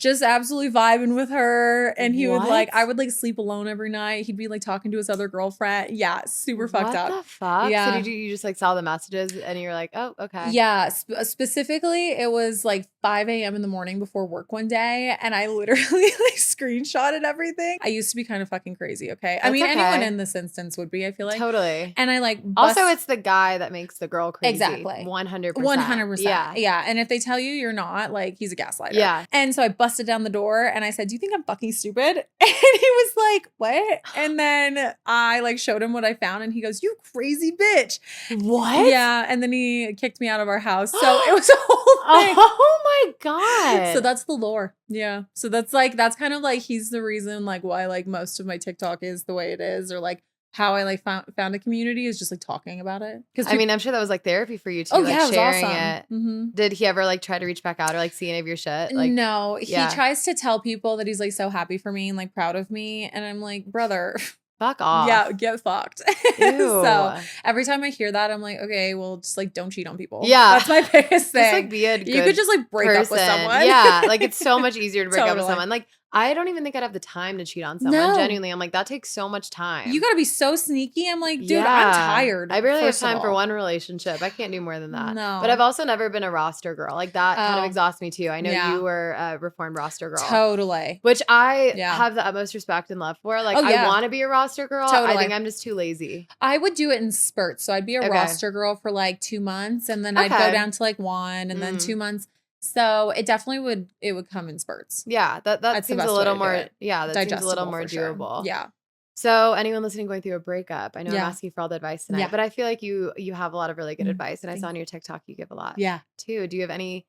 Just absolutely vibing with her. And he would like, I would like sleep alone every night. He'd be like talking to his other girlfriend. Yeah, super fucked up. What the fuck? Yeah. So you just like saw the messages and you're like, oh, okay. Yeah. Specifically, it was like 5 a.m. in the morning before work one day. And I literally like screenshotted everything. I used to be kind of fucking crazy. Okay. I mean, anyone in this instance would be, I feel like. Totally. And I like. Also, it's the guy that makes the girl crazy. Exactly. 100%. 100%. Yeah. Yeah. And if they tell you you're not, like, he's a gaslighter. Yeah. And so I busted down the door and I said, do you think I'm fucking stupid? And he was like, what? And then I like showed him what I found and he goes, you crazy bitch. What? Yeah. And then he kicked me out of our house. So it was a whole thing. Oh my God. So that's the lore. Yeah. So that's kind of like, he's the reason like why like most of my TikTok is the way it is, or like how I like found a community is just like talking about it. Because I mean, I'm sure that was like therapy for you too. Oh like yeah, it was sharing awesome. it. Mm-hmm. Did he ever like try to reach back out or like see any of your shit? Like, no, he tries to tell people that he's like so happy for me and like proud of me, and I'm like, brother, fuck off. Yeah, get fucked. So every time I hear that, I'm like, okay, well, just like don't cheat on people. Yeah, that's my biggest thing. Just like be a good You could just like break up with someone. Yeah, like it's so much easier to break up with someone. Like I don't even think I'd have the time to cheat on someone. No. Genuinely, I'm like, that takes so much time. You got to be so sneaky. I'm like, dude, I'm tired. I barely have time for one relationship. I can't do more than that. No. But I've also never been a roster girl. Like that kind of exhausts me too. I know you were a reformed roster girl. Totally. Which I have the utmost respect and love for. Like I want to be a roster girl. Totally. I think I'm just too lazy. I would do it in spurts. So I'd be a roster girl for like 2 months and then I'd go down to like 1 and then 2 months. So it definitely would come in spurts. Yeah, that seems a little more. Yeah, that seems a little more sure. doable. Yeah. So anyone listening going through a breakup, I know I'm asking for all the advice tonight, Yeah. but I feel like you have a lot of really good advice, and I saw on your TikTok you give a lot. Yeah. Too. Do you have any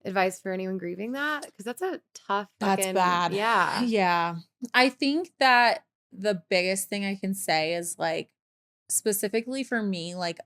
advice for anyone grieving that? Because that's a tough. That's bad. Yeah. Yeah. I think that the biggest thing I can say is like specifically for me, like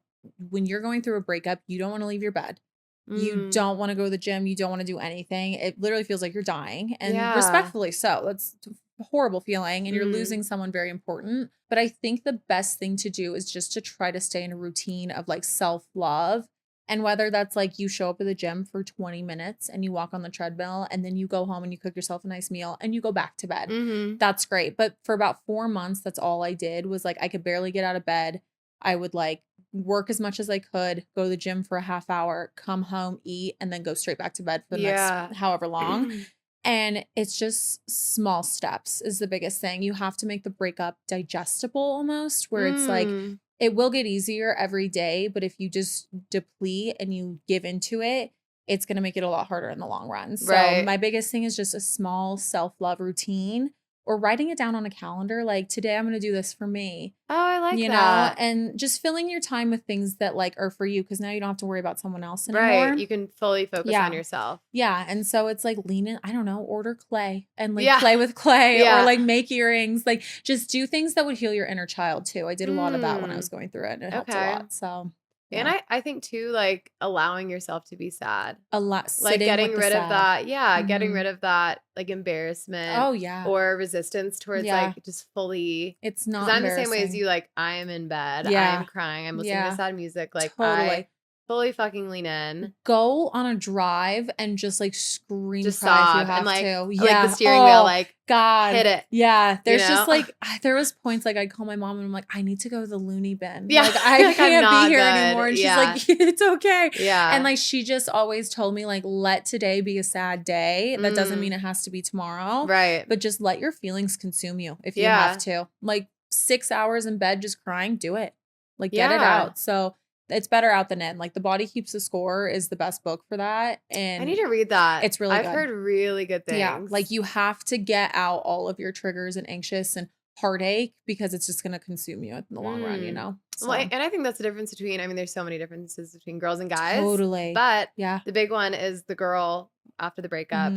when you're going through a breakup, you don't want to leave your bed. You don't want to go to the gym. You don't want to do anything. It literally feels like you're dying, and respectfully so. That's a horrible feeling, and you're losing someone very important. But I think the best thing to do is just to try to stay in a routine of like self-love. And whether that's like you show up at the gym for 20 minutes and you walk on the treadmill and then you go home and you cook yourself a nice meal and you go back to bed. That's great. But for about 4 months, that's all I did was like I could barely get out of bed. I would like work as much as I could, go to the gym for a half hour, come home, eat, and then go straight back to bed for the next however long. And it's just small steps is the biggest thing. You have to make the breakup digestible almost, where it's like, it will get easier every day, but if you just deplete and you give into it, it's going to make it a lot harder in the long run. So my biggest thing is just a small self-love routine. Or writing it down on a calendar, like today I'm going to do this for me. Oh, I like you that. know, and just filling your time with things that like are for you, because now you don't have to worry about someone else anymore. Right. You can fully focus on yourself. Yeah. And so it's like lean in, I don't know, order clay and like play with clay or like make earrings. Like just do things that would heal your inner child too. I did a lot of that when I was going through it, and it helped a lot. So and I think too, like allowing yourself to be sad. A lot. Like getting rid of that. Yeah. Getting rid of that like embarrassment. Oh yeah. Or resistance towards like just fully. It's not I'm the same way as you. Like I am in bed. I am crying. I'm listening to sad music. Like I fully fucking lean in. Go on a drive and just like scream, just cry sob, if you have and like, to. like the steering wheel, like God, hit it. Yeah, there's just like there was points like I'd call my mom and I'm like, I need to go to the loony bin. Yeah, like I can't be here anymore. And she's like, it's okay. Yeah, and like she just always told me like, let today be a sad day. That doesn't mean it has to be tomorrow, right? But just let your feelings consume you if you have to. Like 6 hours in bed just crying, do it. Like get it out. So. It's better out than in. Like The Body Keeps the Score is the best book for that. And I need to read that. It's really good. I've heard really good things. Yeah. Like you have to get out all of your triggers and anxious and heartache, because it's just going to consume you in the long run, you know? So. Well, and I think that's the difference between, I mean, there's so many differences between girls and guys. Totally. But the big one is the girl after the breakup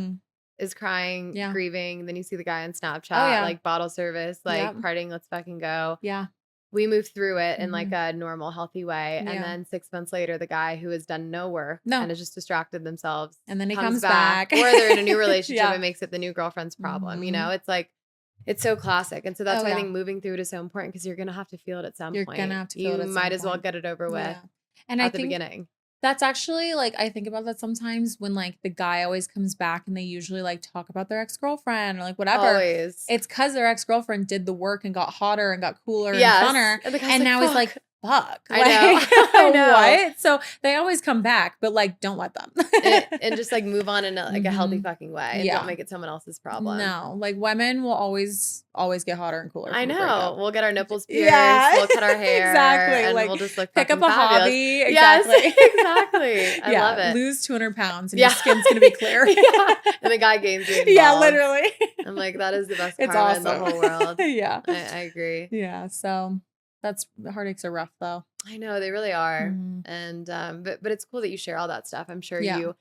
is crying, grieving. Then you see the guy on Snapchat, like bottle service, like partying, let's fucking go. Yeah. We moved through it in like a normal, healthy way. And then 6 months later, the guy who has done no work and has just distracted themselves. And then he comes back. Or they're in a new relationship and makes it the new girlfriend's problem. You know, it's like, it's so classic. And so that's why I think moving through it is so important, because you're going to have to feel it at some point. You're going to have to feel it at some point. You might as well get it over with and at the beginning. That's actually like, I think about that sometimes when like the guy always comes back and they usually like talk about their ex-girlfriend or like whatever. Always. It's because their ex-girlfriend did the work and got hotter and got cooler and funner. And now he's like, fuck. I know. I know. What? So they always come back, but like, don't let them. and just like move on in a healthy fucking way. And don't make it someone else's problem. No, like women will always get hotter and cooler. I know. We'll get our nipples pierced. We'll cut our hair. Exactly. And like, we'll just look pick up a fabulous. hobby. Exactly. Yes, exactly. I love it. Lose 200 pounds and your skin's going to be clear. And the guy gains weight. Literally. I'm like, that is the best karma in the whole world. I agree. Yeah. So that's, heartaches are rough though. I know, they really are. And but it's cool that you share all that stuff. I'm sure you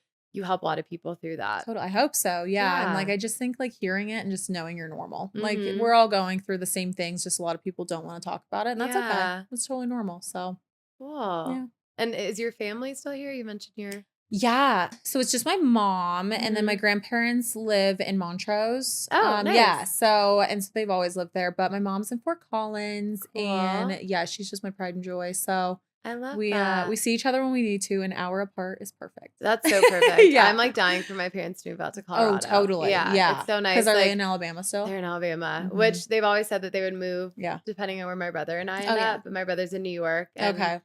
help a lot of people through that. Totally. I hope so. Yeah. And like I just think like hearing it and just knowing you're normal. Like we're all going through the same things, just a lot of people don't want to talk about it. And that's okay. It's totally normal. So cool. Yeah. And is your family still here? You mentioned your Yeah. So it's just my mom and then my grandparents live in Montrose. Oh, nice. Yeah. So they've always lived there, but my mom's in Fort Collins and she's just my pride and joy. So I love that. We see each other when we need to. An hour apart is perfect. That's so perfect. I'm like dying for my parents to move out to Colorado. Oh, totally. Yeah. It's so nice. Because are they in Alabama still? They're in Alabama, which they've always said that they would move depending on where my brother and I end up. But my brother's in New York. And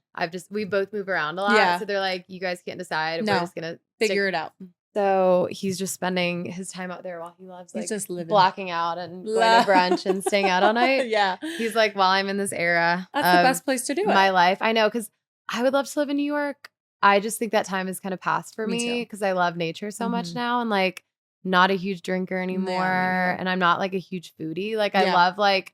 we both move around a lot. Yeah. So they're like, you guys can't decide. No. We're just going to figure it out. So he's just spending his time out there while he loves like just living, blacking out and going to brunch and staying out all night. Yeah. He's like, while I'm in this era. That's the best place to do it. My life. I know, because I would love to live in New York. I just think that time has kind of passed for me because I love nature so much now, and like not a huge drinker anymore. And I'm not like a huge foodie. Like I love like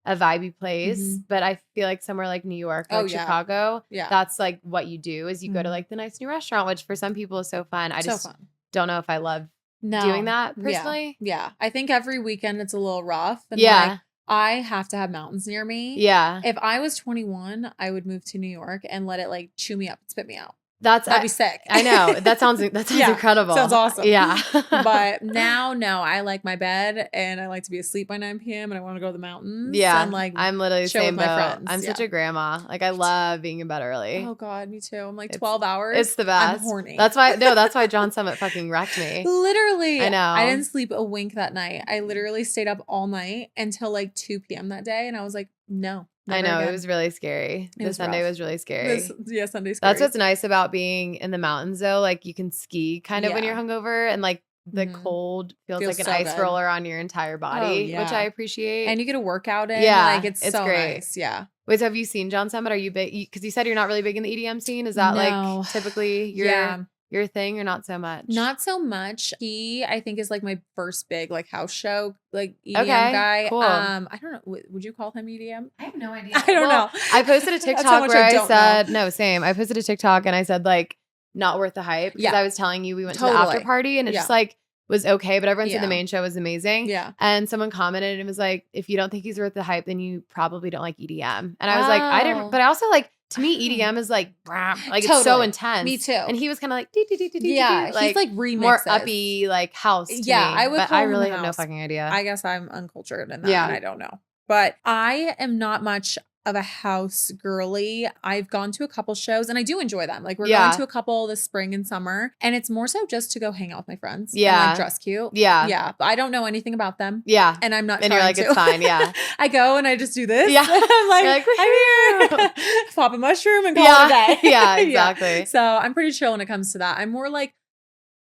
a vibey place, but I feel like somewhere like New York or Chicago, that's like what you do is you go to like the nice new restaurant, which for some people is so fun. I just don't know if I love doing that personally. Yeah. I think every weekend it's a little rough. And like, I have to have mountains near me. Yeah. If I was 21, I would move to New York and let it like chew me up and spit me out. That'd be sick. I know. That sounds incredible. Sounds awesome. Yeah. But now, no, I like my bed and I like to be asleep by 9 p.m. and I want to go to the mountains. Yeah. And like I'm literally the same with my friends. I'm such a grandma. Like I love being in bed early. Oh God, me too. I'm like 12 hours. It's the best. I'm horny. That's why John Summit fucking wrecked me. Literally. I know. I didn't sleep a wink that night. I literally stayed up all night until like 2 p.m. that day. And I was like, no. I know. It was really scary. The Sunday was really scary. Sunday's scary. That's what's nice about being in the mountains though. Like you can ski kind of when you're hungover, and like the cold feels like an so ice good. roller on your entire body, which I appreciate. And you get a workout in. Yeah. Like it's so great. Nice. Yeah. Wait, so have you seen John Summit? Are you big? Because you said you're not really big in the EDM scene. Is that like typically your your thing or not so much? Not so much. He, I think, is like my first big like house show like EDM guy. Cool. I don't know. Would you call him EDM? I have no idea. I don't know. I posted a TikTok where I said no, same. I posted a TikTok and I said like not worth the hype because I was telling you we went to the after party and it just like was okay, but everyone said the main show was amazing. Yeah. And someone commented and was like, if you don't think he's worth the hype, then you probably don't like EDM. And I was like, I didn't, but I also like, to me, EDM is like it's so intense. Me too. And he was kind of like, yeah, he's like remixes. More uppy, like house to me. But I really have no fucking idea. I guess I'm uncultured in that and I don't know. But I am not much of a house girly. I've gone to a couple shows and I do enjoy them. Like we're going to a couple this spring and summer and it's more so just to go hang out with my friends. Yeah. And like dress cute. Yeah. Yeah. But I don't know anything about them. Yeah. And I'm not trying to. And you're like, it's fine. Yeah. I go and I just do this. Yeah. I'm like I'm here. Pop a mushroom and call it a day. Yeah, exactly. So I'm pretty chill when it comes to that. I'm more like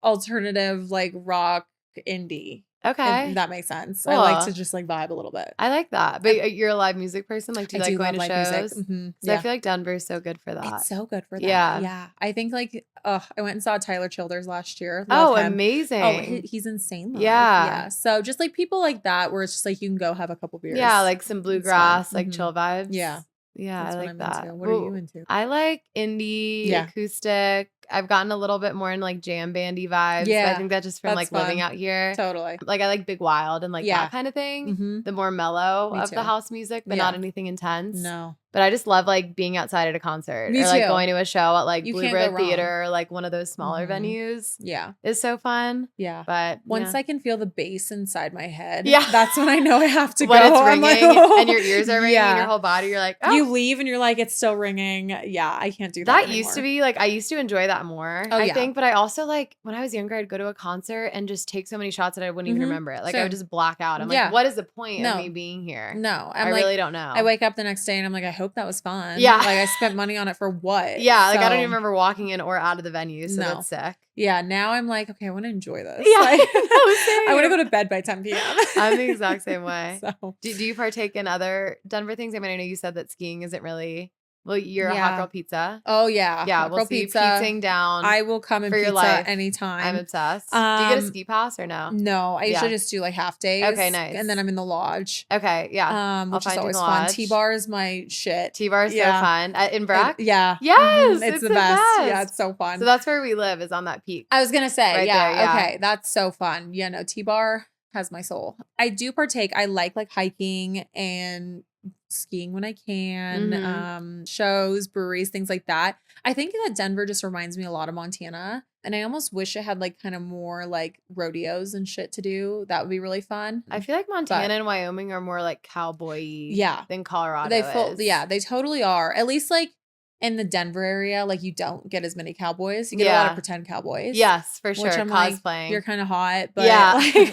alternative, like rock, indie. Okay. If that makes sense. Cool. I like to just like vibe a little bit. I like that. But you're a live music person? Like do you like going to shows? Mm-hmm. So I feel like Denver is so good for that. It's so good for that. Yeah. Yeah. I think like, I went and saw Tyler Childers last year. Love him. Amazing. Oh, he's insane. Live. Yeah. Yeah. So just like people like that where it's just like you can go have a couple beers. Yeah. Like some bluegrass, like chill vibes. Yeah. Yeah, I like that. Into. What are you into? I like indie, acoustic. I've gotten a little bit more in like jam bandy vibes. Yeah. I think that just from like living out here. Totally. Like I like Big Wild and like that kind of thing. Mm-hmm. The more mellow of the house music, but not anything intense. No. But I just love like being outside at a concert. Me or like going to a show at like you Blue Road Theater or like one of those smaller venues. Yeah. It's so fun. Yeah. But once I can feel the bass inside my head, that's when I know I have to go. When it's ringing and your ears are ringing and your whole body, you're like, oh. You leave and you're like, it's still ringing. Yeah, I can't do that That anymore. used to be like, I used to enjoy that more, I think. But I also like, when I was younger, I'd go to a concert and just take so many shots that I wouldn't even remember it. Like I would just black out. I'm like, what is the point of me being here? No. I really don't know. I wake up the next day and I'm like, I hope that was fun. Yeah. Like I spent money on it for what? Yeah. Like I don't even remember walking in or out of the venue. So that's sick. Yeah. Now I'm like, okay, I want to enjoy this. Yeah. Like, I want to go to bed by 10 p.m. I'm the exact same way. So. Do you partake in other Denver things? I mean, I know you said that skiing isn't really... Well, you're a hot girl pizza. Oh yeah, yeah. We'll see pizza. Pizzaing down. I will come and for pizza your life anytime. I'm obsessed. Do you get a ski pass or no? No, I usually just do like half days. Okay, nice. And then I'm in the lodge. Okay, yeah. Which is always fun. T-bar is my shit. T-bar is so fun. In Breck? Yeah. Yes, it's the best. Yeah, it's so fun. So that's where we live. Is on that peak. I was gonna say, right there, okay, that's so fun. Yeah, no, T-bar has my soul. I do partake. I like hiking and skiing when I can, shows, breweries, things like that. I think that Denver just reminds me a lot of Montana. And I almost wish it had like kind of more like rodeos and shit to do. That would be really fun. I feel like Montana and Wyoming are more like cowboy-y than Colorado is. Yeah, they totally are. At least like in the Denver area, like you don't get as many cowboys. You get a lot of pretend cowboys. Yes, for sure. Which I'm cosplaying. Like, you're kind of hot, but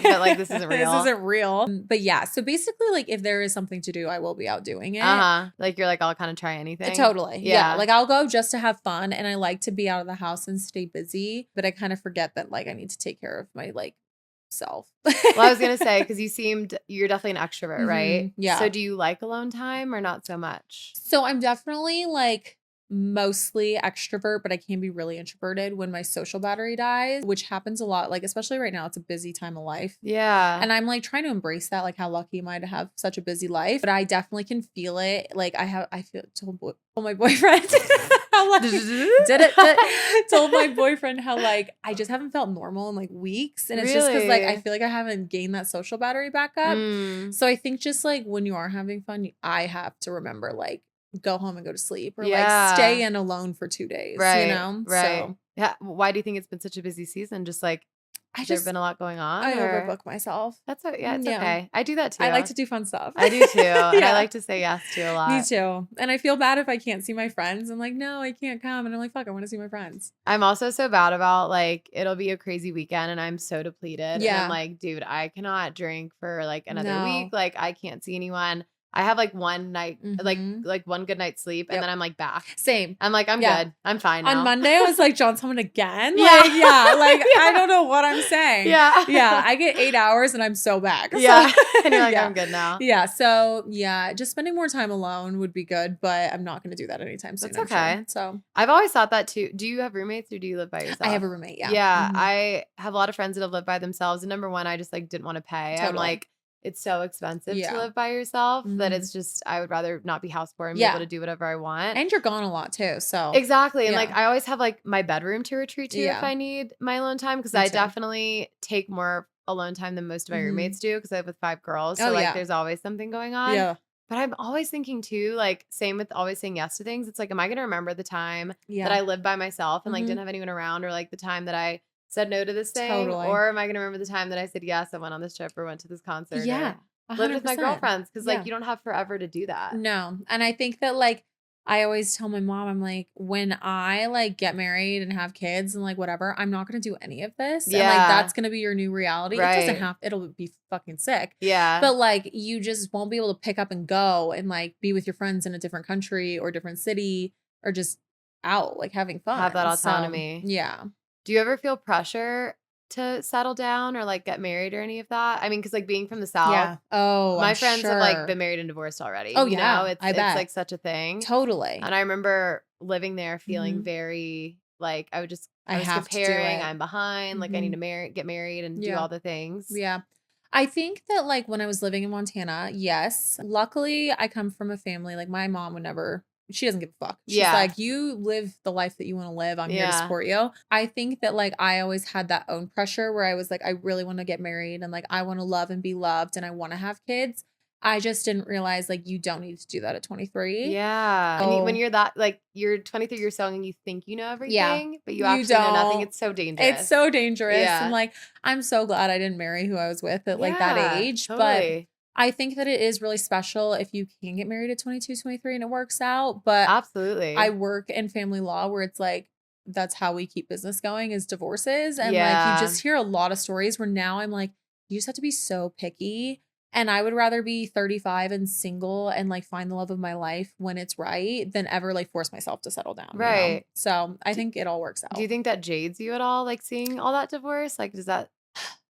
but like this isn't real. This isn't real. But yeah, so basically like if there is something to do, I will be out doing it. Like you're like, I'll kind of try anything. Totally. Yeah. Like I'll go just to have fun and I like to be out of the house and stay busy, but I kind of forget that like I need to take care of my like self. Well, I was gonna say, because you're definitely an extrovert, right? Yeah. So do you like alone time or not so much? So I'm definitely like mostly extrovert, but I can be really introverted when my social battery dies, which happens a lot. Like, especially right now, it's a busy time of life. Yeah. And I'm like trying to embrace that, like how lucky am I to have such a busy life? But I definitely can feel it. Like told my boyfriend how like told my boyfriend how like I just haven't felt normal in like weeks. And it's just because like I feel like I haven't gained that social battery back up. So I think just like when you are having fun, I have to remember like go home and go to sleep or like stay in alone for 2 days, you know? Right. So, yeah. Why do you think it's been such a busy season? Just like, there's been a lot going on. I overbook myself. That's it's okay. I do that too. I like to do fun stuff. I do too. And I like to say yes to a lot. Me too. And I feel bad if I can't see my friends. I'm like, no, I can't come. And I'm like, fuck, I want to see my friends. I'm also so bad about like, it'll be a crazy weekend and I'm so depleted. Yeah. And I'm like, dude, I cannot drink for like another week. Like I can't see anyone. I have like one night, Mhm. like one good night's sleep, and Yep. then I'm like back. Same. I'm like, I'm Yeah. good. I'm fine now. On Monday, I was like, John's coming again? Yeah. Like, yeah. Like, Yeah. I don't know what I'm saying. Yeah. Yeah. I get 8 hours and I'm so back. Yeah. So, And you're like, yeah. I'm good now. Yeah. So, yeah, just spending more time alone would be good, but I'm not going to do that anytime soon. That's okay. Sure. So, I've always thought that too. Do you have roommates or do you live by yourself? I have a roommate. Yeah. Yeah. Mhm. I have a lot of friends that have lived by themselves. And number one, I just like didn't want to pay. I'm Totally. like, it's so expensive Yeah. to live by yourself that Mhm. it's just, I would rather not be house poor and be Yeah. able to do whatever I want. And you're gone a lot too. So, Exactly. And Yeah. like, I always have like my bedroom to retreat to Yeah. if I need my alone time. Cause Me I too. definitely take more alone time than most of my Mhm. roommates do. Cause I live with 5 girls. So Oh, like, yeah. there's always something going on. Yeah. But I'm always thinking too, like, same with always saying yes to things. It's like, am I going to remember the time Yeah. that I lived by myself and like Mhm. didn't have anyone around, or like the time that I said no to this thing? Totally. Or am I going to remember the time that I said yes and went on this trip or went to this concert? Yeah. Or lived with my 100%. girlfriends? Because like, Yeah. you don't have forever to do that. No. And I think that like I always tell my mom, I'm like, when I like get married and have kids and like whatever, I'm not gonna do any of this. And like Yeah. that's gonna be your new reality. It doesn't Right. have it'll be fucking sick. Yeah. But like you just won't be able to pick up and go and like be with your friends in a different country or different city or just out like having fun. Have that So, autonomy. yeah. Do you ever feel pressure to settle down or like get married or any of that? I mean, because like being from the South, Yeah. Oh, my I'm friends have like sure. been married and divorced already. Oh, you yeah, know, I it's bet. like such a thing. Totally. And I remember living there feeling Mhm. very like I was I have to do comparing, it. I'm behind, like I need Mhm. to get married and do Yeah. all the things. Yeah. I think that like when I was living in Montana, yes. Luckily, I come from a family like my mom would never, she doesn't give a fuck. She's Yeah. like, you live the life that you want to live. I'm here to Yeah. support you. I think that like I always had that own pressure where I was like, I really want to get married and like I want to love and be loved and I want to have kids. I just didn't realize like you don't need to do that at 23. Yeah. And when Oh. you're that like you're 23 years young and you think you know everything, but you You actually know nothing. don't. It's so dangerous. It's so dangerous. Yeah. And like, I'm so glad I didn't marry who I was with at like that Yeah, age. But totally. I think that it is really special if you can get married at 22, 23 and it works out. But Absolutely. I work in family law where it's like, that's how we keep business going is divorces. And like, Yeah. you just hear a lot of stories where now I'm like, you just have to be so picky. And I would rather be 35 and single and like find the love of my life when it's right than ever like force myself to settle down. You know? Right. So I think it all works out. Do you think that jades you at all, like seeing all that divorce? Like, does that,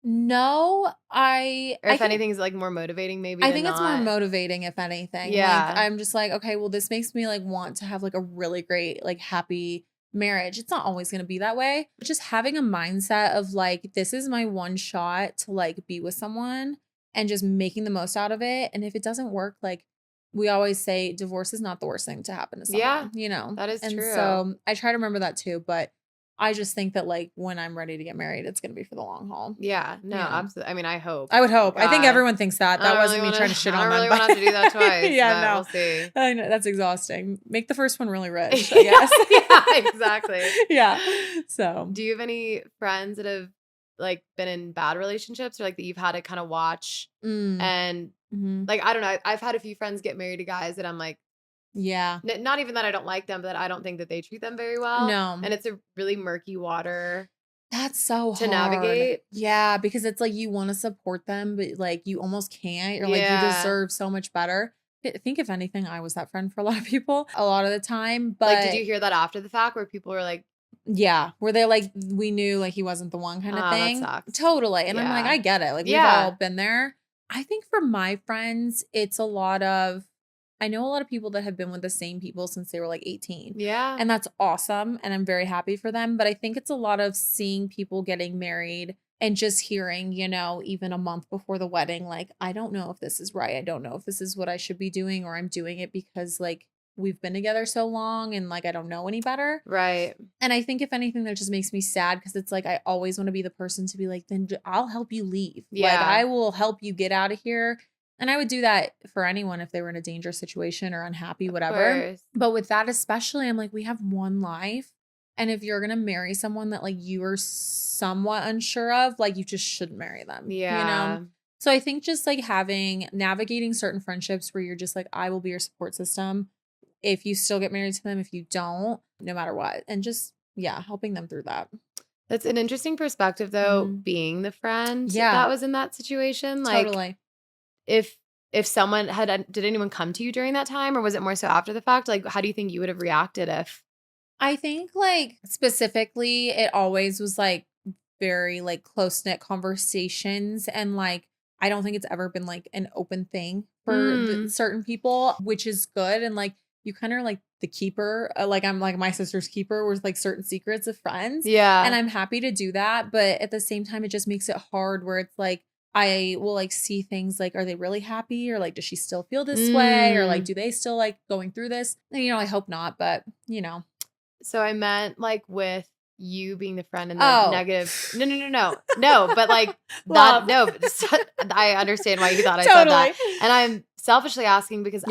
No, or I if think, anything is like more motivating, maybe? I than think it's more not? motivating if anything. Yeah. Like I'm just like, okay, well, this makes me like want to have like a really great, like happy marriage. It's not always going to be that way. But just having a mindset of like, this is my one shot to like be with someone and just making the most out of it. And if it doesn't work, like we always say, divorce is not the worst thing to happen to someone. Yeah, you know, that is and true. so I try to remember that too. But I just think that like when I'm ready to get married, it's going to be for the long haul. Yeah, no, Yeah. absolutely. I mean, I hope. I would hope. I think God. everyone thinks that. I That don't wasn't really me trying to shit I on don't them. really want to have to do that twice. Yeah, but no. we'll see. I know that's exhausting. Make the first one really rich, I guess. Yeah, exactly. Yeah. So Do you have any friends that have like been in bad relationships or like that you've had to kind of watch and like, I don't know. I've had a few friends get married to guys that I'm like, yeah. not even that I don't like them, but I don't think that they treat them very well. No. And it's a really murky water. That's so to hard navigate. Yeah, because it's like you want to support them, but like you almost can't. You're like, you Yeah. deserve so much better. I think if anything, I was that friend for a lot of people a lot of the time. But Like, did you hear that after the fact where people were like, yeah, where they're like, we knew like he wasn't the one kind of Oh, that thing. sucks. Totally. And I'm like, Yeah. I get it. Like we've Yeah. all been there. I think for my friends, it's a lot of, I know a lot of people that have been with the same people since they were like 18. yeah. And that's awesome. And I'm very happy for them. But I think it's a lot of seeing people getting married and just hearing, you know, even a month before the wedding, like, I don't know if this is right. I don't know if this is what I should be doing, or I'm doing it because like we've been together so long and like I don't know any better. Right. And I think if anything, that just makes me sad because it's like I always want to be the person to be like, then I'll help you leave. Yeah. Like I will help you get out of here. And I would do that for anyone if they were in a dangerous situation or unhappy, whatever. Course. But with that especially, I'm like, we have one life. And if you're going to marry someone that like you are somewhat unsure of, like you just shouldn't marry them. Yeah. You know? So I think just like navigating certain friendships where you're just like, I will be your support system. If you still get married to them, if you don't, no matter what. And just, yeah, helping them through that. That's an interesting perspective though, being the friend that was in that situation. Like, Totally. if if someone did anyone come to you during that time, or was it more so after the fact? Like, how do you think you would have reacted if? I think like specifically, it always was like very like close-knit conversations, and like I don't think it's ever been like an open thing for certain people, which is good. And like you kind of like the keeper, like I'm like my sister's keeper with like certain secrets of friends. Yeah. And I'm happy to do that. But at the same time, it just makes it hard where it's like, I will like see things like, are they really happy? Or like, does she still feel this way? Or like, do they still like going through this? And, you know, I hope not, but you know. So I meant like with you being the friend and the negative. No, but like that. No, but I understand why you thought I said that. And I'm selfishly asking because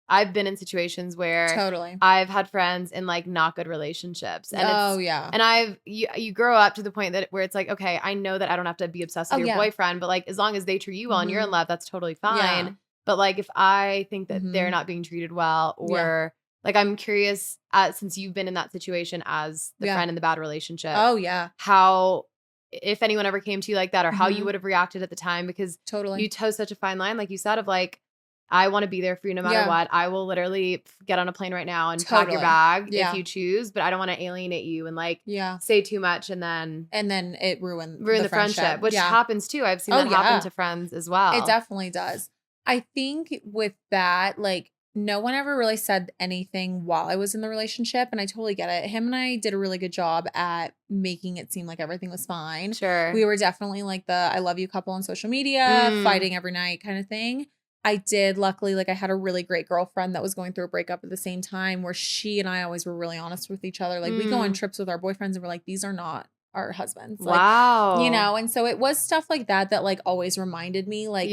I've been in situations where I've had friends in like not good relationships. And and you grow up to the point that where it's like, okay, I know that I don't have to be obsessed with your boyfriend, but like as long as they treat you well and you're in love, that's totally fine. Yeah. But like if I think that they're not being treated well, or like I'm curious, since you've been in that situation as the friend in the bad relationship. Oh yeah. How, if anyone ever came to you like that, or how you would have reacted at the time, because you toe such a fine line, like you said, of like, I want to be there for you no matter what. I will literally get on a plane right now and pack your bag if you choose, but I don't want to alienate you and like say too much and then it ruin the friendship, which happens too. I've seen that happen to friends as well. It definitely does. I think with that, like no one ever really said anything while I was in the relationship, and I totally get it. Him and I did a really good job at making it seem like everything was fine. Sure. We were definitely like the I love you couple on social media, fighting every night kind of thing. I did, luckily, like I had a really great girlfriend that was going through a breakup at the same time, where she and I always were really honest with each other. Like we go on trips with our boyfriends and we're like, these are not our husbands. Like, wow. You know, and so it was stuff like that that like always reminded me like,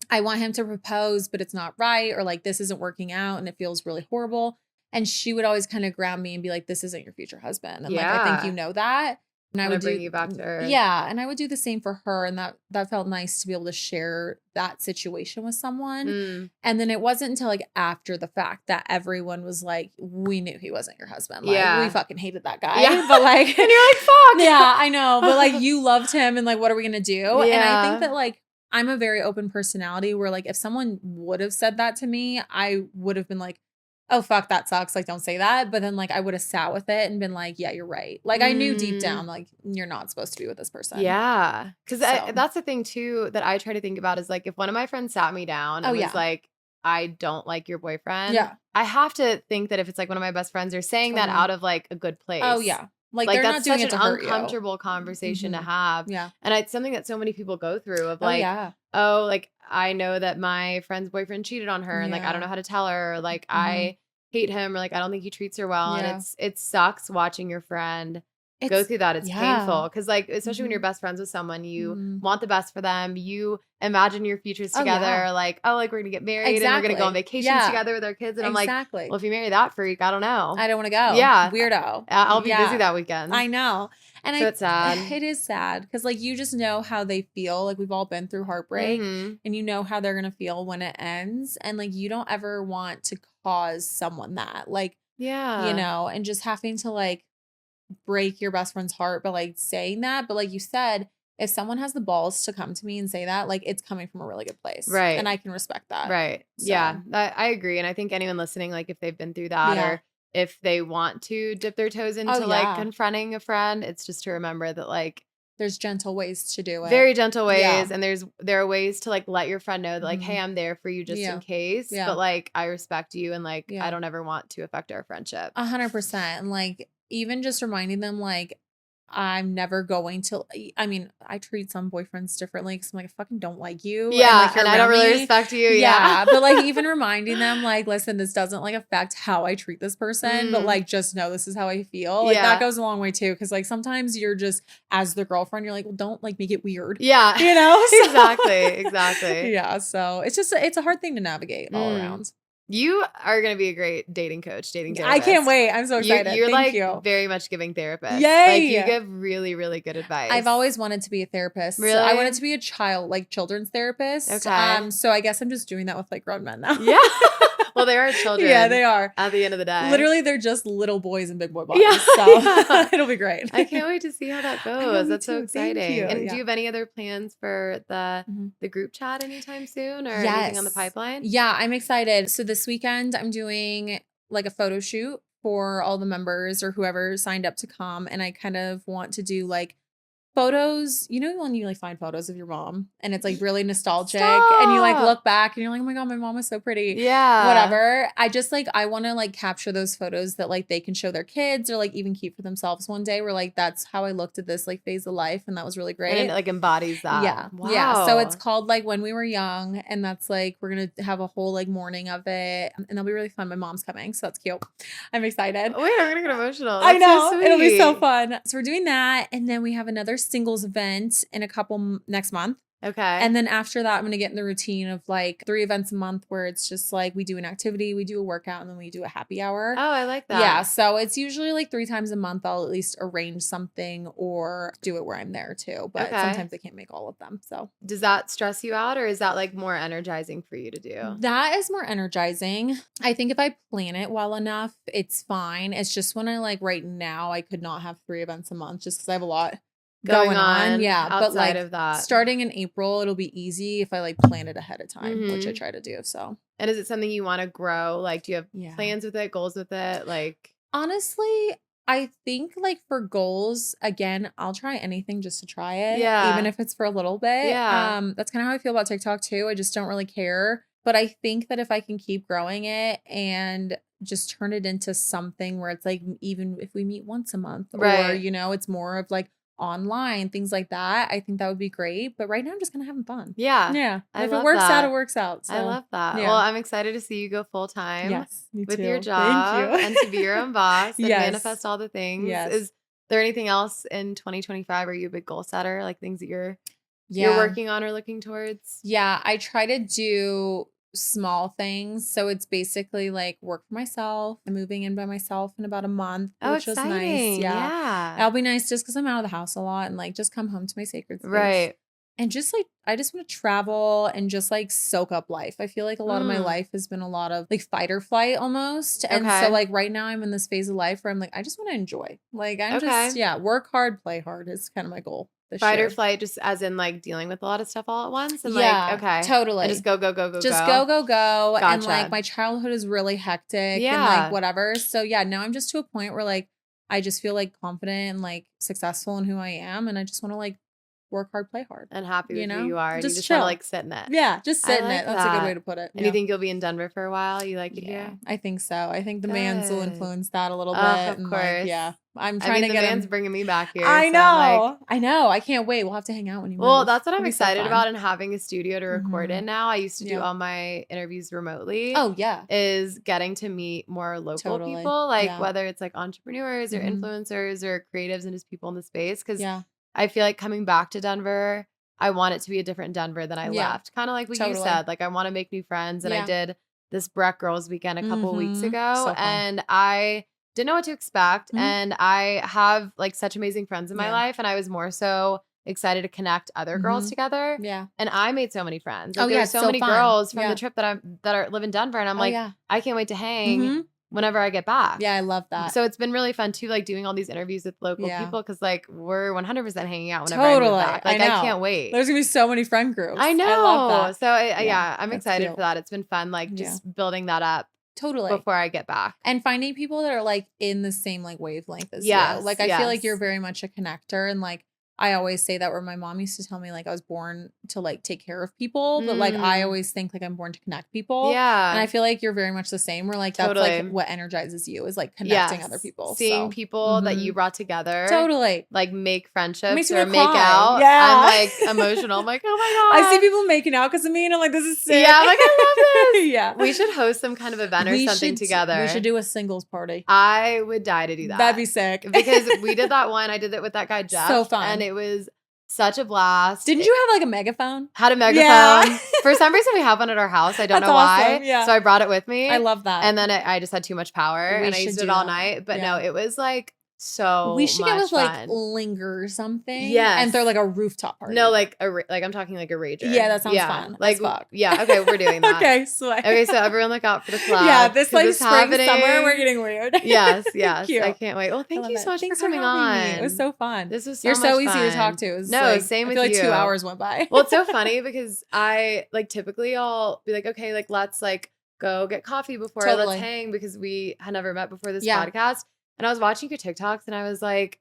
I want him to propose, but it's not right. Or like, this isn't working out and it feels really horrible. And she would always kind of ground me and be like, this isn't your future husband. And like, I think you know that. And I would bring you back to her. Yeah. And I would do the same for her. And that felt nice to be able to share that situation with someone. And then it wasn't until like after the fact that everyone was like, we knew he wasn't your husband. Like we fucking hated that guy. Yeah. But like, and you're like, fuck. Yeah, I know. But like you loved him and like, what are we going to do? And I think that like, I'm a very open personality where like, if someone would have said that to me, I would have been like, oh, fuck, that sucks. Like, don't say that. But then like, I would have sat with it and been like, yeah, you're right. Like I knew deep down, like you're not supposed to be with this person. Yeah. Cause that's the thing too, that I try to think about is like, if one of my friends sat me down and was like, I don't like your boyfriend. Yeah. I have to think that if it's like one of my best friends, they're saying that out of like a good place. Oh yeah. Like they're that's not doing such an uncomfortable conversation to have. Yeah. And it's something that so many people go through of like, oh, like I know that my friend's boyfriend cheated on her and like, I don't know how to tell her. Or, like I hate him, or like I don't think he treats her well. And it sucks watching your friend go through that. It's painful. Cause like, especially when you're best friends with someone, you want the best for them. You imagine your futures together. Like, oh, like we're gonna get married and we're gonna go on vacations together with our kids. And I'm like, well, if you marry that freak, I don't know. I don't want to go. Yeah. Weirdo. I'll be busy that weekend. I know. And so it's sad. It is sad. Cause like, you just know how they feel. Like we've all been through heartbreak and you know how they're going to feel when it ends. And like, you don't ever want to cause someone that like, you know, and just having to like break your best friend's heart, but like saying that, but like you said, if someone has the balls to come to me and say that, like it's coming from a really good place. Right. And I can respect that. Right. So. Yeah. I agree. And I think anyone listening, like if they've been through that or if they want to dip their toes into like confronting a friend, it's just to remember that like there's gentle ways to do it. Very gentle ways. And there are ways to like let your friend know that like, hey, I'm there for you just in case. But like I respect you and like I don't ever want to affect our friendship. 100%. And like even just reminding them like I'm never going to, I mean, I treat some boyfriends differently because I'm like, I fucking don't like you. Yeah. And I don't really respect you. Yeah. But like even reminding them like, listen, this doesn't like affect how I treat this person, but like, just know this is how I feel. Like that goes a long way too. Cause like sometimes you're just as the girlfriend, you're like, well, don't like make it weird. Yeah. You know? So, exactly. Yeah. So it's just, it's a hard thing to navigate all around. You are going to be a great dating coach, dating therapist. I can't wait. I'm so excited. You're Thank like you. very much giving therapist. Yay! Like you give really, really good advice. I've always wanted to be a therapist. Really? I wanted to be a children's therapist. Okay. So I guess I'm just doing that with like grown men now. Yeah. Well, they are children. Yeah, they are. At the end of the day. Literally, they're just little boys in big boy bodies. Yeah. So it'll be great. I can't wait to see how that goes. That's so exciting. Thank you. And do you have any other plans for the group chat anytime soon or anything on the pipeline? Yeah, I'm excited. So this weekend I'm doing like a photo shoot for all the members or whoever signed up to come. And I kind of want to do like photos, you know, when you like find photos of your mom and it's like really nostalgic and you like look back and you're like, oh my God, my mom was so pretty. Yeah. Whatever. I want to like capture those photos that like they can show their kids or like even keep for themselves one day where like that's how I looked at this like phase of life and that was really great. And it like embodies that. Yeah. Wow. Yeah. So it's called like When We Were Young and that's like we're going to have a whole like morning of it and it'll be really fun. My mom's coming, so that's cute. I'm excited. Wait, I'm going to get emotional. That's I know. So it'll be so fun. So we're doing that and then we have another singles event in a couple next month. Okay. And then after that, I'm going to get in the routine of like 3 events a month where it's just like we do an activity, we do a workout, and then we do a happy hour. Oh, I like that. Yeah. So it's usually like 3 times a month. I'll at least arrange something or do it where I'm there too. But sometimes I can't make all of them. So does that stress you out or is that like more energizing for you to do? That is more energizing. I think if I plan it well enough, it's fine. It's just when I like right now, I could not have 3 events a month just because I have a lot going on. Yeah. But like of that. Starting in April, it'll be easy if I like plan it ahead of time, which I try to do. So, and is it something you want to grow? Like, do you have plans with it, goals with it? Like, honestly, I think like for goals, again, I'll try anything just to try it. Yeah. Even if it's for a little bit. Yeah. That's kind of how I feel about TikTok too. I just don't really care. But I think that if I can keep growing it and just turn it into something where it's like, even if we meet once a month or, you know, it's more of like online, things like that, I think that would be great. But right now I'm just gonna have fun. Yeah. Yeah. If it works out, it works out. So, I love that. Yeah. Well, I'm excited to see you go full time. Yes, me with too. your job. Thank you. And to be your own boss and manifest all the things. Yes. Is there anything else in 2025? Are you a big goal setter? Like things that you're working on or looking towards? Yeah, I try to do small things. So it's basically like work for myself. I'm moving in by myself in about a month, which is nice. Yeah. That'll be nice just because I'm out of the house a lot and like just come home to my sacred space. Right. And just like, I just want to travel and just like soak up life. I feel like a lot of my life has been a lot of like fight or flight almost. And so like right now I'm in this phase of life where I'm like, I just want to enjoy. Like I'm just, work hard, play hard is kind of my goal. Fight or flight, just as in like dealing with a lot of stuff all at once. And totally. And just go. Just go. Gotcha. And like my childhood is really hectic and like whatever. So now I'm just to a point where like I just feel like confident and like successful in who I am. And I just want to like work hard, play hard. And happy with who you are. And just you just chill. want to like sit in it. Yeah, just sit in it. That's a good way to put it. And you think you'll be in Denver for a while? You like it here? I think so. I think the Mans will influence that a little bit. Of and course. Like, I'm trying to get the Mans bringing me back here. I know. I know. I can't wait. We'll have to hang out when you move. Well, that's what I'm excited about and having a studio to record in now. I used to do all my interviews remotely. Oh, yeah. Is getting to meet more local people, like whether it's like entrepreneurs or influencers or creatives and just people in the space. Because I feel like coming back to Denver, I want it to be a different Denver than I left. Kind of like what you said. Like I want to make new friends. And I did this Breck Girls Weekend a couple weeks ago. And I didn't know what to expect. And I have like such amazing friends in my life. And I was more so excited to connect other girls together. Yeah. And I made so many friends. Like, there's so many girls from the trip that live in Denver. And I'm like, I can't wait to hang whenever I get back. Yeah, I love that. So it's been really fun too, like doing all these interviews with local people because like we're 100% hanging out whenever I move back. Like I can't wait. There's gonna be so many friend groups. I know. I love that. So I'm excited for that. It's been fun, like just building that up. Totally. Before I get back. And finding people that are like in the same like wavelength as you. Like I feel like you're very much a connector and like I always say that where my mom used to tell me like I was born to like take care of people, but like I always think like I'm born to connect people. Yeah. And I feel like you're very much the same where like that's like what energizes you is like connecting other people. Seeing people that you brought together. Totally. Like make friendships or make out. Yeah. I'm like emotional. I'm like, oh my God. I see people making out because of me and I'm like, this is sick. Yeah. I'm like, I love this. Yeah. We should host some kind of event or something together. We should do a singles party. I would die to do that. That'd be sick. Because we did that one. I did it with that guy, Jeff. So fun. And it was Such a blast. Didn't you have like a megaphone? Had a megaphone. Yeah. For some reason, we have one at our house. I don't know why. Yeah. So I brought it with me. I love that. And then I just had too much power and I used it all night. But no, it was like so we should get with fun. Like Linger or something. Yes. And throw like a rooftop party. No, like I'm talking like a rager. Yeah, that sounds fun. Like yeah, okay, we're doing that. Okay, sweet. Okay, so everyone look out for the club. Yeah, this like spring, summer, we're getting weird. Yes. I can't wait. Well, thank you so much for coming on. Me. It was so fun. This was You're so easy fun. to talk to. Same with you. I feel like 2 hours went by. Well, it's so funny because I like typically I'll be like, okay, like let's like go get coffee before let's hang because we had never met before this podcast. And I was watching your TikToks and I was like,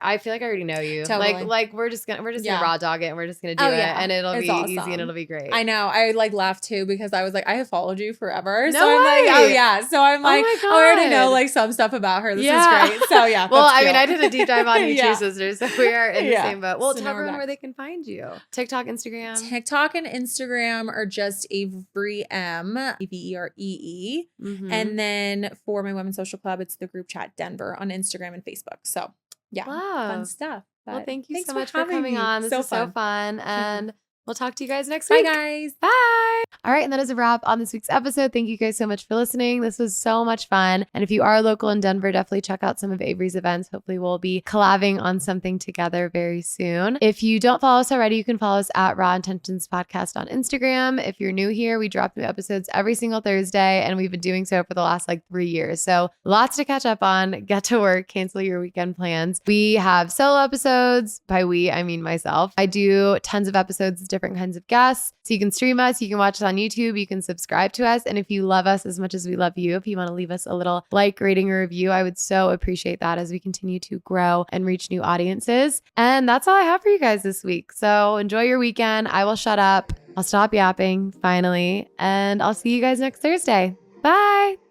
I feel like I already know you. Totally. Like we're just gonna raw dog it and we're just gonna do it and it'll be awesome. Easy and it'll be great. I know. I like laughed too because I was like, I have followed you forever. No so I'm way. like, oh yeah. So I'm like, I already know like some stuff about her. This is great. So yeah. Well, I mean, I did a deep dive on you two sisters, so we are in the same boat. Well, so tell everyone where they can find you. TikTok, Instagram. TikTok and Instagram are just Averee M, Everee. Mm-hmm. And then for my women's social club, it's the group chat Denver on Instagram and Facebook. So yeah, fun stuff. But well, thank you so much for coming on. This was so fun. And we'll talk to you guys next week. Bye, guys. Bye. All right. And that is a wrap on this week's episode. Thank you guys so much for listening. This was so much fun. And if you are local in Denver, definitely check out some of Avery's events. Hopefully we'll be collabing on something together very soon. If you don't follow us already, you can follow us at Raw Intentions Podcast on Instagram. If you're new here, we drop new episodes every single Thursday, and we've been doing so for the last 3 years. So lots to catch up on. Get to work, cancel your weekend plans. We have solo episodes. By we, I mean myself. I do tons of episodes with different kinds of guests. So you can stream us, you can watch us on YouTube, you can subscribe to us. And if you love us as much as we love you, if you want to leave us a little rating, or review, I would so appreciate that as we continue to grow and reach new audiences. And that's all I have for you guys this week. So enjoy your weekend. I will shut up. I'll stop yapping finally. And I'll see you guys next Thursday. Bye.